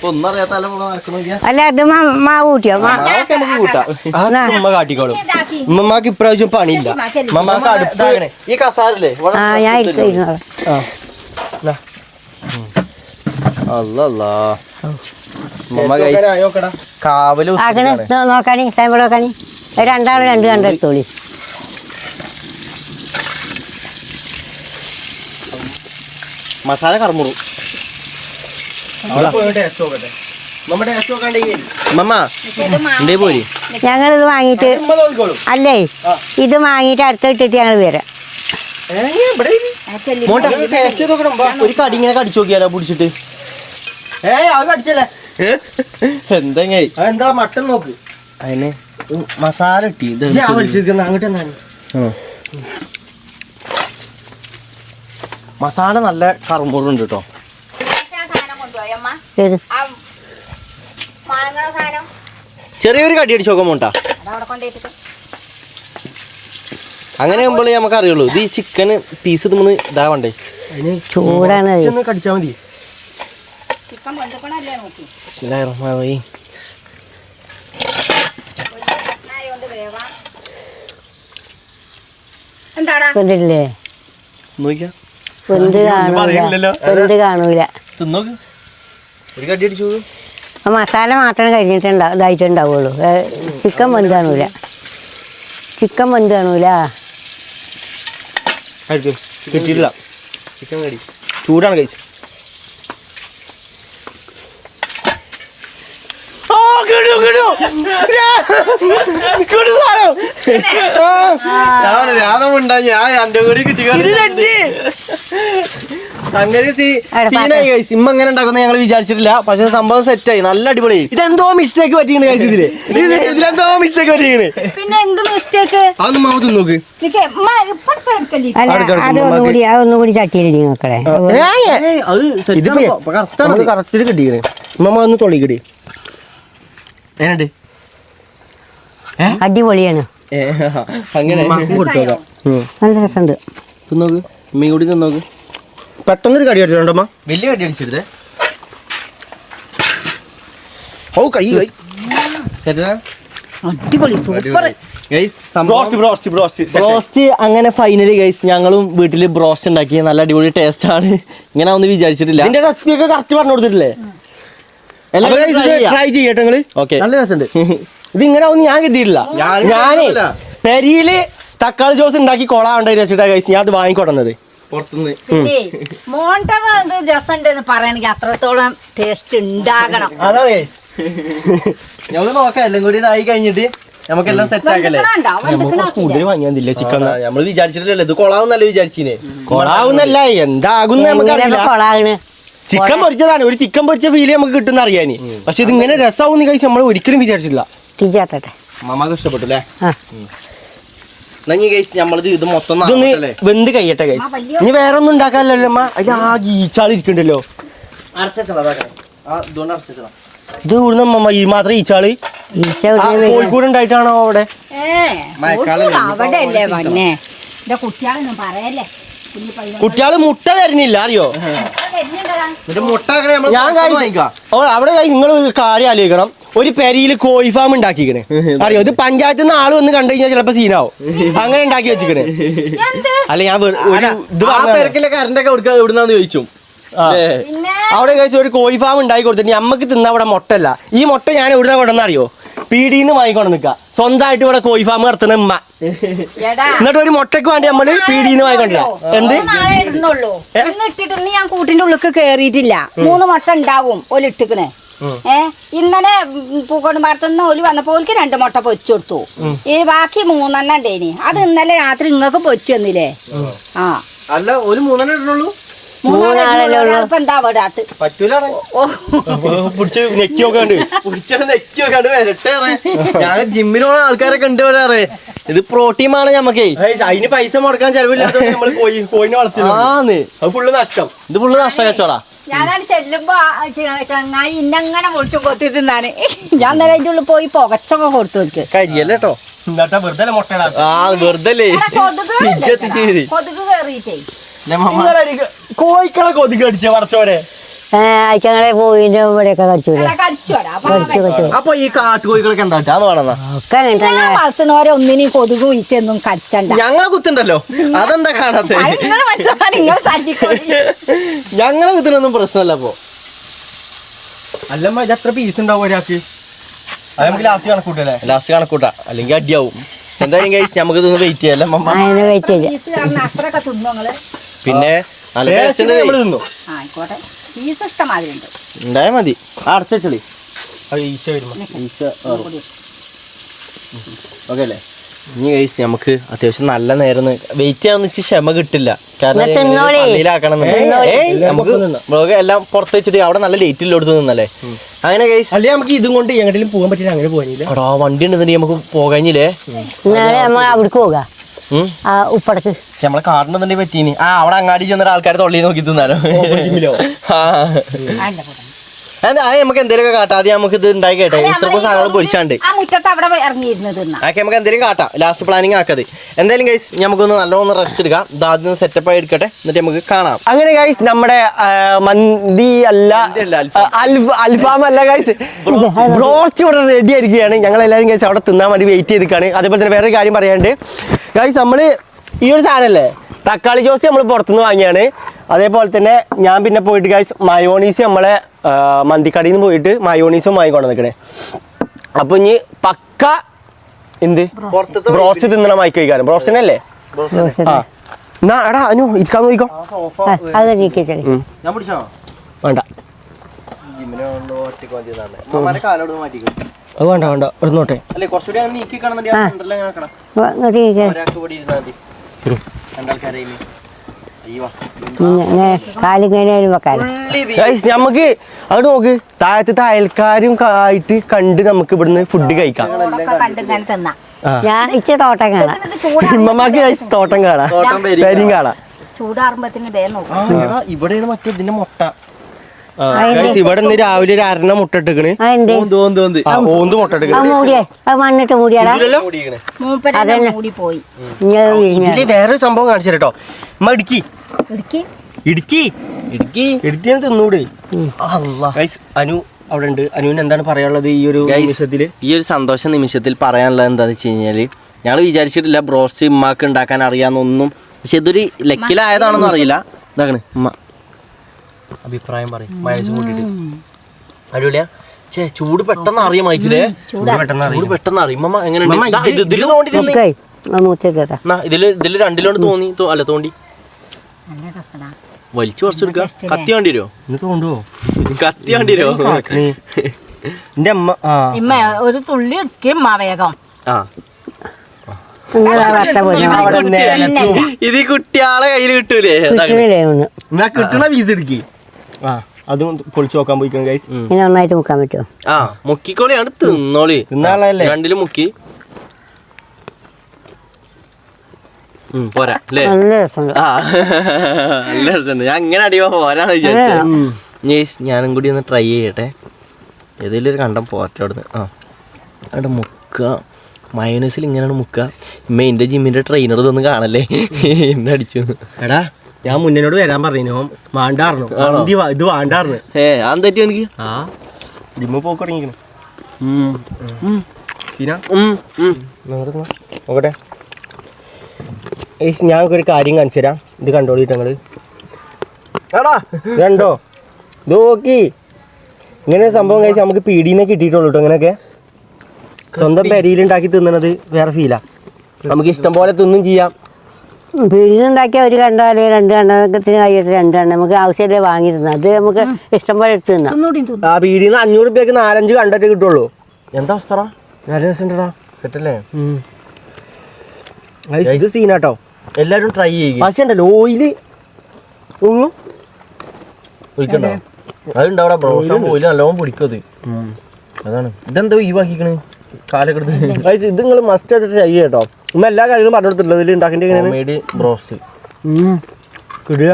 ഒന്നും അറിയാത്ത നടക്കണ. അല്ല അത് മാവ് കൂട്ടിയോ? നമുക്ക് കൂട്ടാം, ഉമ്മ കാട്ടിക്കോളും. ഉമ്മമാക്ക് ഇപ്രാവശ്യം പണിയില്ല. ഉമ്മമാക്ക് അടുത്താകണേ ഈ കസാരല്ലേ ആ ഞാൻ ഇരുന്നോളാം. കാവല് ആക്കണേ നോക്കാണി, സാമ്പിൾ നോക്കാണി. രണ്ടാളും രണ്ട് കണ്ടെടുത്തോളി. മസാല കറമുറും. പോരി ഞങ്ങളിത് വാങ്ങിയിട്ട് അല്ലേ, ഇത് വാങ്ങിയിട്ട് അടുത്തിട്ടിട്ട് ഞങ്ങൾ വരാം. ഒരു കടി ഇങ്ങനെ കടിച്ചു നോക്കിയാലോ പിടിച്ചിട്ട്? എന്തെങ്ങനെ എന്താ മട്ടൻ നോക്ക്, അതിന് മസാല ഇട്ടി അങ്ങോട്ട്. മസാല നല്ല കറുമുറുണ്ട് കേട്ടോ. ഏത് ചെറിയൊരു കടി അടിച്ചു നോക്കാൻ പോണ്ടാ. അങ്ങനെ ആകുമ്പോൾ നമുക്ക് അറിയുള്ളൂ ഇത് ഈ ചിക്കൻ പീസ് തിന്ന് ഇതാവണ്ടേ. ചൂടാണ്. കടിച്ചാ മതി. ബിസ്മില്ലാഹിർറഹ്മാനിർറഹീം. കൊണ്ടില്ലേ? നോക്കിയാ എന്ത് കാണൂല, എന്ത് കാണൂല. തിന്നോക്ക്, ഒരു കടി അടിച്ചു. ആ മസാല മാത്രം കഴിഞ്ഞിട്ടുണ്ടാവും, ഇതായിട്ടുണ്ടാവുള്ളൂ. ചിക്കൻ വെന്ത് കാണൂല, ചിക്കൻ വെന്ത് കാണൂല. കിട്ടിയില്ല, ചിക്കൻ കടി ചൂടാണ് കഴിച്ചു. ഇമ്മ എങ്ങനെ ഉണ്ടാക്കുന്ന ഞങ്ങൾ വിചാരിച്ചിട്ടില്ല, പക്ഷെ സംഭവം സെറ്റായി, നല്ല അടിപൊളി. ഇതെന്തോ മിസ്റ്റേക്ക് പറ്റിയാണ് കഴിച്ചു. ഇതിലെന്തോ മിസ്റ്റേക്ക് പറ്റിയാണ്. പിന്നെ എന്ത് മിസ്റ്റേക്ക്? അതൊന്നും മാവ് തിന്നോക്ക്. അല്ല അതൊന്നും കൂടി ചട്ടിയിലിടി നോക്കണേ. നമുക്ക് കറക്റ്റിൽ കിട്ടിക്കണേ. ഉമ്മ ഒന്ന് തൊളിക്കടി. ഏനുണ്ട് അടിപൊളിയാണ്, അങ്ങനെ കൊടുത്തോക്കാം. നല്ല രസമുണ്ട്. തിന്നോക്ക്, ഉമ്മയും കൂടി തിന്നോക്ക്. പെട്ടെന്നൊരു കടി അടിച്ചിട്ടുണ്ടമ്മ, വലിയ കടി അടിച്ചിരുതേ. ഓ കൈ കൈ അടിപൊളി സൂപ്പർ. ബ്രോസ്റ്റ് അങ്ങനെ ഫൈനലി ഗൈസ് ഞങ്ങളും വീട്ടില് ബ്രോസ്റ്റ് ഉണ്ടാക്കി, നല്ല അടിപൊളി ടേസ്റ്റ് ആണ്. ഇങ്ങനെ ഒന്നും വിചാരിച്ചിട്ടില്ല. ഇതിന്റെ റെസിപ്പി ഒക്കെ കറക്റ്റ് പറഞ്ഞു കൊടുത്തിട്ടില്ലേ? ട്രൈ ചെയ്യട്ടെ നിങ്ങള്. ഓക്കെ, നല്ല രസമുണ്ട്. ഇത് ഇങ്ങനെ ഒന്നും ഞാൻ കരുതിയിട്ടില്ല. ഞാനേ പെരിയില് തക്കാളി ജ്യൂസ് ഉണ്ടാക്കി കൊളാവണ്ട വെച്ചിട്ടാ കഴിച്ച് ഞാൻ അത് വാങ്ങിക്കൊടുന്നത് പുറത്തുനിന്ന്. പിന്നെ മോണ്ടത് രസമുണ്ടെന്ന് പറയണെങ്കിൽ അത്രത്തോളം ടേസ്റ്റ് ഉണ്ടാകണം. അതാ നമുക്ക് നോക്കാം എല്ലാം കൂടി ഇതായി കഴിഞ്ഞിട്ട് നമുക്കെല്ലാം സെറ്റ് ആക്കല്ലേ. കൂടുതൽ വാങ്ങിയാന്നില്ല ചിക്കൻ നമ്മള് വിചാരിച്ചിട്ടില്ലല്ലോ ഇത് കൊളാവുന്നല്ലേ വിചാരിച്ചിനെ. കൊളാവുന്നല്ല എന്താകുന്ന നമുക്കറിയില്ല. കൊളാകണ് ചിക്കൻ പൊരിച്ചതാണ് ഒരു ചിക്കൻ പൊരിച്ച ഫീല് നമുക്ക് കിട്ടുന്ന അറിയാന്. പക്ഷെ ഇത് ഇങ്ങനെ രസമാവും കഴിച്ച് നമ്മൾ ഒരിക്കലും വിചാരിച്ചില്ല. തിരിച്ചാട്ടെ. മമ്മക്ക് ഇഷ്ടപ്പെട്ടു അല്ലേ? ആ നമ്മളിത് ഇത് മൊത്തം ഇതൊന്ന് വെന്ത് കഴിയട്ടെ കഴിച്ച്. ഇനി വേറെ ഒന്നും ഉണ്ടാക്കാനല്ലോ അമ്മ. അതിൽ ആകെ ഈച്ചാൾ ഇരിക്കണ്ടല്ലോ. ഇത് ഇവിടുന്ന് അമ്മ ഈ മാത്രം ഈച്ചാള് കോഴിക്കോട് ഉണ്ടായിട്ടാണോ അവിടെ? അവിടെ അല്ലേ വന്നേ എന്റെ കുട്ടികളൊന്നും പറയല്ലേ. കുട്ടികള് മുട്ട തരുന്നില്ല അറിയോ? ഞാൻ അവിടെ നിങ്ങൾ ഒരു കാര്യം ആലോചിക്കണം. ഒരു പെരിയില് കോഴി ഫാം ഉണ്ടാക്കിക്കണേ അറിയോ? ഇത് പഞ്ചായത്തിൽ നിന്ന് ആള് വന്ന് കണ്ടു കഴിഞ്ഞാൽ ചിലപ്പോ സീനാവും. അങ്ങനെ ഉണ്ടാക്കി വെച്ചിക്കണേ. അല്ല ഞാൻ ഇത് കറണ്ടൊക്കെ എവിടുന്നാന്ന് ചോദിച്ചു. അവിടെ കഴിച്ച ഒരു കോഴി ഫാം ഉണ്ടാക്കി കൊടുത്തിട്ട് നമ്മക്ക് തിന്ന അവിടെ മുട്ടല്ല. ഈ മുട്ട ഞാൻ എവിടുന്ന കൊണ്ടെന്ന് അറിയോ? പീടിന്ന് വാങ്ങിക്കൊണ്ട് നിക്ക. സ്വന്തമായിട്ട് ഇവിടെ കോഴി ഫാം നടത്തുന്ന ഉമ്മ. എന്നിട്ട് ഒരു മുട്ടക്ക് വേണ്ടി നമ്മള് പീടിന്ന് വാങ്ങിക്കൊണ്ടില്ല. എന്ത് ഇട്ടിട്ടൊന്നും ഞാൻ കൂട്ടിന്റെ ഉള്ളിൽ കേറിയിട്ടില്ല. 3 മുട്ട ഉണ്ടാവും ഓല് ഇട്ടിക്കണേ. ഇന്നലെ പൂക്കോട് പാടത്തുനിന്ന് ഓല് വന്നപ്പോ ഓൽക്ക് 2 മുട്ട പൊരിച്ചു കൊടുത്തു. ഈ ബാക്കി 3 ഉണ്ടേനി. അത് ഇന്നലെ രാത്രി നിങ്ങൾക്ക് പൊരിച്ചു തന്നില്ലേ? ആ അല്ല ഒരു 3 ഇടുന്നുള്ളൂ. 3 എന്താ വിടാത്ത് പറ്റൂല. ഞാൻ ജിമ്മിനുള്ള ആൾക്കാരൊക്കെ ഉണ്ട് വരാറേ. ഇത് പ്രോട്ടീൻ ആണ് ഞമ്മക്കേ. അതിന് പൈസ മുടക്കാൻ ചെലവില്ലാത്ത നമ്മള് കോഴിനെ വളർത്തുന്നു. അത് ഫുള്ള് നഷ്ടം. ഇത് ഫുള്ള് നഷ്ടം കച്ചവടാ. ഞാനാണ് ചെല്ലുമ്പോ ചങ്ങായി ഇന്നങ്ങനെ പൊളിച്ചു കൊത്തി തിന്നാന്. ഞാൻ നേരെ അതിന്റെ ഉള്ളിൽ പോയി പുകച്ചൊക്കെ കൊടുത്തു നോക്ക്. കരിയല്ലേ കേട്ടോ. വെറുതെ മുട്ട വെറുതെ കൊതുക് കേറിയിട്ടേ കോഴിക്കളെ കൊതുക് അടിച്ച പറച്ചോരെ. അയച്ചങ്ങളെ പോയിന്റെ ഇവിടെയൊക്കെ കടിച്ചൂലേ. അപ്പൊ ഈ കാട്ടുകോഴികളൊക്കെ എന്താ വേണമെന്നാ ഒക്കെ അങ്ങനെ തന്നെ. വളർത്തുന്നവരെ ഒന്നിനും കൊതുക് വീഴ്ചയൊന്നും കടിച്ചണ്ട. ഞങ്ങളെ കുത്തുണ്ടല്ലോ അതെന്താ കാണാത്ത? ഞങ്ങളെ കുത്തിനൊന്നും പ്രശ്നമല്ല. അപ്പൊ അല്ലമ്മ ഇത് എത്ര പീസ് ഉണ്ടാവും ഒരാൾക്ക്? അത് നമുക്ക് ലാസ്റ്റ് കണക്കൂട്ടല്ലേ? ലാസ്റ്റ് കണക്കൂട്ടാ, അല്ലെങ്കിൽ അടിയാവും. എന്തായാലും കഴിച്ച് നമുക്ക് ഇതൊന്ന് വെയിറ്റ് ചെയ്യാം. അതിന് വെയിറ്റ് ചെയ്യാം. അത്രയൊക്കെ തിന്നോങ്ങള്. പിന്നെ തിന്നു ആയിക്കോട്ടെ. പീസ് ഇഷ്ടമാതിരി ഉണ്ട്. ഉണ്ടായാ മതി. അടച്ചളി ഈച്ച വരുമ്പോ ഓക്കെ അല്ലേ? ഇനി കഴിച്ച് നമുക്ക് അത്യാവശ്യം നല്ല നേരം വെയിറ്റ് ചെയ്യാന്ന് വെച്ച് ക്ഷമ കിട്ടില്ല. കാരണം പള്ളിയിലാക്കണം. നമുക്ക് ബ്ലോഗ് എല്ലാം പുറത്ത് വെച്ചിട്ട് അവിടെ നല്ല ലൈറ്റ് ഇല്ലോടുത്ത് നിന്നല്ലേ. അങ്ങനെ കഴിച്ച് അല്ലെ നമുക്ക് ഇതും കൊണ്ട് എങ്ങോട്ടും പോകാൻ പറ്റില്ല. അങ്ങനെ പോകാനില്ല. അവിടെ വണ്ടി ഉണ്ടെന്നുണ്ടെങ്കിൽ നമുക്ക് പോകാനില്ലേ? അവിടേക്ക് പോകാം. ഉപ്പടക്ക് നമ്മളെ കാറിനുണ്ടെങ്കിൽ പറ്റീനി. അവിടെ അങ്ങാടി ചെന്നിട്ട് ആൾക്കാർ തൊള്ളി നോക്കി തിന്നാലോ. എന്താ നമുക്ക് എന്തെങ്കിലുമൊക്കെ കാട്ടാം. ആദ്യം നമുക്ക് ഇത് ഉണ്ടായി കേട്ടെ. ഇത്രക്കും സാധനങ്ങൾ പൊരിച്ചാണ്ട് അതൊക്കെ നമുക്ക് എന്തെങ്കിലും കാട്ടാം. Last planning ആക്കത്. എന്തായാലും ഗൈസ് നമുക്കൊന്ന് നല്ലോണം റെസ്റ്റ് എടുക്കാം. ഇത് ആദ്യം സെറ്റപ്പ് ആയി എടുക്കട്ടെ, എന്നിട്ട് നമുക്ക് കാണാം. അങ്ങനെ ഗൈസ് നമ്മുടെ മന്തി അല്ല അൽഫാം അല്ല ഗൈസ്, ബ്രോസ്റ്റ് ഇവിടെ റെഡി ആയിരിക്കുകയാണ്. ഞങ്ങൾ എല്ലാവരും ഗൈസ് അവിടെ തിന്നാൻ വേണ്ടി വെയിറ്റ് ചെയ്തിരിക്കുകയാണ്. അതേപോലെ തന്നെ വേറൊരു കാര്യം പറയാണ്ട് ഗൈസ്, നമ്മൾ ഈ ഒരു സാധനമല്ലേ തക്കാളി ജ്യൂസ് നമ്മൾ പുറത്തുനിന്ന് വാങ്ങിയാണ്. അതേപോലെ തന്നെ ഞാൻ പിന്നെ പോയിട്ട് ഗൈസ് മയോണീസ് നമ്മളെ മന്തിക്കടയിൽ നിന്ന് പോയിട്ട് മയോണീസും വാങ്ങിക്കൊണ്ട് നിൽക്കണേ. അപ്പൊ ഇനി പക്ക എന്ത് ബ്രോസ്റ്റ് തിന്നണ മൈക്ക് കഴിക്കാനും ബ്രോസ്റ്റിനല്ലേ. ആ എന്നാ എടാ അനു ഇരിക്കാൻ നോക്കിക്കോ. അത് വേണ്ട അത് വേണ്ട വേണ്ട എടുന്നോട്ടെ. നമുക്ക് അവിടെ നോക്ക്, താഴത്തെ അയൽക്കാരും ആയിട്ട് കണ്ട് നമുക്ക് ഇവിടുന്ന് ഫുഡ് കഴിക്കാം. തോട്ടം കാണാം. ഇമ്മമാക്ക് തോട്ടം കാണാം, പേരും കാണാം. ഇവിടെയാണ് മറ്റേ ഇതിന്റെ മുട്ട. ഇവിടെ നിന്ന് രാവിലെ ഒരു 1/2 മുട്ട ഇട്ടിക്കണ്. ഓന്ത് മുട്ട മണ്ണിട്ട് മൂടിയാടാ. ഇതില് വേറൊരു സംഭവം കാണിച്ചു കേട്ടോ. ഇടുക്കി ഇടുക്കി ഇടുക്കി ഇടുക്കി തിന്നൂടെ. അനു അവിടെ ഉണ്ട്. അനുവിന് എന്താണ് പറയാനുള്ളത് ഈ ഒരു നിമിഷത്തില്? ഈ ഒരു സന്തോഷ നിമിഷത്തിൽ പറയാനുള്ളത് എന്താന്ന് വെച്ച് കഴിഞ്ഞാല്, ഞങ്ങൾ വിചാരിച്ചിട്ടില്ല ബ്രോസ്റ്റ് ഉമ്മാക്ക് ഉണ്ടാക്കാൻ അറിയാന്നൊന്നും. പക്ഷെ ഇതൊരു ലക്കിലായതാണെന്ന് അറിയില്ല. ഇതാക്കണ് ഉമ്മ അഭിപ്രായം പറയും മയച്ച് കൂട്ടിട്ട്. അടിപൊളിയാ. ചൂട് പെട്ടെന്ന് അറിയാം മൈക്കില്ലേ? ചൂട് പെട്ടെന്ന് അറിയും. ഉമ്മ എങ്ങനെയുണ്ട്? മൂത്തേക്കട്ടാ. ഇതില് രണ്ടിലോട്ട് അല്ല തോണ്ടി നല്ല രസടാ. വലിച്ചു കുറച്ചെടുക്ക. കത്തി വേണ്ടി വരുമോ? ഇന്ന് തോണ്ടുവോ? കത്തി വേണ്ടി വരുമോ? എന്റെ അമ്മ ഇമ്മ ഒരു തുള്ളി എടുക്കും വേഗം. ആ ഇത് ഈ കുട്ടിയാളെ കയ്യിൽ കിട്ടൂലേ? എന്നാ കിട്ടണ പീസ് എടുക്കി. ആ അതും പൊളിച്ചു നോക്കാൻ പോയിക്കണം ഗൈസ്. ഇനി നന്നായിട്ട് മുക്കാൻ പറ്റുമോ? ആ മുക്കിക്കോളിയാണ് തിന്നോളി. തിന്നാളല്ലേ? രണ്ടിലും മുക്കി പോരാ അല്ലേ? നല്ല രസമുണ്ട്. ആ നല്ല രസമുണ്ട്. ഞാൻ അങ്ങനെ അടിയോ പോരാന്ന് വിചാരിച്ചു. ഞാനും കൂടി ഒന്ന് ട്രൈ ചെയ്യട്ടെ. ഏതെങ്കിലും ഒരു കണ്ടം പോരട്ടെ അവിടുന്ന്. ആ അവിടെ മുക്കുക. മയോനൈസിൽ ഇങ്ങനെയാണ് മുക്കുക. എൻ്റെ ജിമ്മിൻ്റെ ട്രെയിനർ ഇതൊന്നും കാണല്ലേ എന്നെ അടിച്ചു. എടാ ഞാൻ മുന്നോട് വരാൻ പറഞ്ഞു. വാണ്ടാർന്നു ഇത് വാണ്ടാർന്നു. അത് തെറ്റി എനിക്ക്. ആ ജിമ്മ് പോക്ക് തുടങ്ങിക്കണു. നോക്കട്ടെ ഞാൻ ഒരു കാര്യം കാണിച്ചു തരാം. ഇത് കണ്ടോളിട്ട് ഞങ്ങള് കണ്ടോ? ഇത് നോക്കി ഇങ്ങനെ ഒരു സംഭവം കഴിച്ചാൽ നമുക്ക് പീടിന്ന് കിട്ടിയിട്ടുള്ളൂ കേട്ടോ. ഇങ്ങനെയൊക്കെ സ്വന്തം പെരിയിലുണ്ടാക്കി തിന്നണത് വേറെ ഫീലാ. നമുക്ക് ഇഷ്ടം പോലെ തിന്നും ചെയ്യാം. പിഴിഞ്ഞുണ്ടാക്കിയ ഒരു കണ്ടാല് 2 കണ്ടത്തിന് കഴിയിട്ട് 2 കണ്ട നമുക്ക് ആവശ്യമില്ലേ വാങ്ങി തിന്നാം. അത് നമുക്ക് ഇഷ്ടം പോലെ എടുത്ത് തിന്നാം. ആ പീടിന്ന് 500 രൂപയ്ക്ക് 4-5 കണ്ടൊക്കെ കിട്ടുള്ളൂ. എന്താ അവസ്ഥ? നല്ല രസമുണ്ടടാ. സെറ്റല്ലേ? ഇത് സീനാട്ടോ. എല്ലാരും ട്രൈ ചെയ്യുക. പക്ഷേ ഉണ്ടല്ലോ ഓയില് ഒഴിക്കണ്ടോ? അതുണ്ടാവിടെ ബ്രോഷൻ ഓയില് നല്ലോണം പിടിക്കത്. അതാണ്. ഇതെന്താ ഈ ബാക്കിക്കണ് കാലൊക്കെ എടുത്ത്. ഇത് നിങ്ങൾ മസ്റ്റ് ആയിട്ട് ട്രൈ ചെയ്യട്ടോ. ഉമ്മ എല്ലാ കാര്യങ്ങളും പറഞ്ഞു കൊടുത്തിട്ടുള്ളത് ഇതിൽ ഉണ്ടാക്കേണ്ട എങ്ങനെയാണ് ബ്രോസ്റ്റ് കിടുക.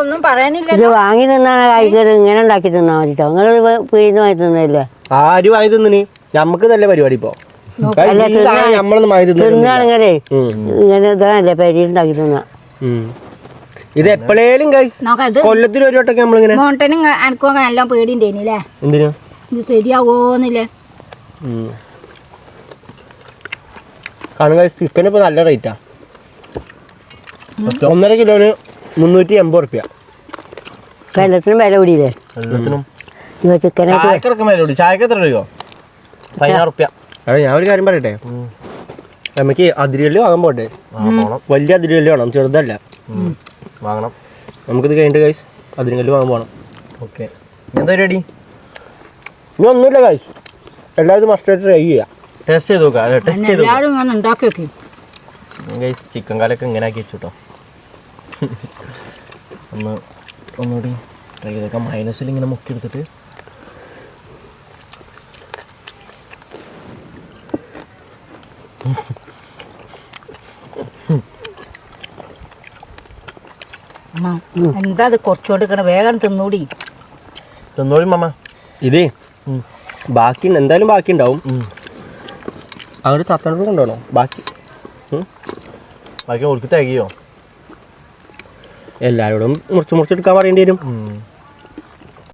ഒന്നും പറയാനില്ല. ഇത് വാങ്ങി തിന്നാണ് കായ്ക്കത്. ഇങ്ങനെ ഉണ്ടാക്കി തിന്നാൻ മതിട്ടോ. നിങ്ങൾ പിഴിഞ്ഞ് വാങ്ങി തിന്നില്ല. ആര് വാങ്ങി തിന്നിന്? നമുക്ക് നല്ല പരിപാടി ഇപ്പൊ നമ്മളൊന്നും വാങ്ങി തിന്നാണെങ്കിലേ ഇങ്ങനെ ഇതാണല്ലേ പെരിയുണ്ടാക്കി തിന്നാ. ഇത് എപ്പോഴേലും കൊല്ലത്തിൽ ഒരു വട്ടൊക്കെ നമ്മളിങ്ങനെ. മോണ്ടനും എനിക്കും എല്ലാം പേടിണ്ടേനില്ലേ? എന്തിനാ ഇത് ശരിയാവോന്നില്ലേ? കാണുക ചിക്കൻ ഇപ്പൊ നല്ല റേറ്റാ. 1.5 കിലോന് 380 റുപ്യ. വെള്ളത്തിനും വില കൂടിയില്ലേ? എല്ലാത്തിനും ചിക്കനൊക്കെ ചായക്ക് എത്ര രൂപയോ? 16 റുപ്യ. അതെ ഞാൻ ഒരു കാര്യം പറയട്ടെ. നമുക്ക് അതിരിയല്ലോ വാങ്ങാൻ പോട്ടെ. വലിയ അതിരിയല്ലോ വേണം, ചെറുതല്ല. വാങ്ങണം. നമുക്കിത് കഴിഞ്ഞിട്ട് ഗൈസ് അതിരിക്കല്ല് വാങ്ങാൻ പോകണം. ഓക്കെ. എന്താ പരിപാടി? ഇനി ഒന്നുമില്ല ഗൈസ്, എല്ലാവരും മസ്റ്റായിട്ട് ട്രൈ ചെയ്യാം. ടെസ്റ്റ് ചെയ്ത് നോക്കാം. ടെസ്റ്റ് ചെയ്ത് ഉണ്ടാക്കി വെക്കും ഗൈസ്. ചിക്കൻ കാലൊക്കെ ഇങ്ങനെ ആക്കി വെച്ചു കേട്ടോ. ഒന്നുകൂടി ട്രൈ ചെയ്ത് നോക്കാം. മൈനസിൽ ഇങ്ങനെ മുക്കി എടുത്തിട്ട് എന്താ അത് കുറച്ചുകൊടുക്കണ? വേഗം തിന്നൂടി. തിന്നോളി മാമ. ഇത് ബാക്കി എന്തായാലും ബാക്കി ഉണ്ടാവും. അവർ തത്തണത് കൊണ്ടുപോകണോ ബാക്കി? ബാക്കി ഓർക്ക് തികയോ? എല്ലാവരോടും മുറിച്ചെടുക്കാൻ പറയേണ്ടി വരും.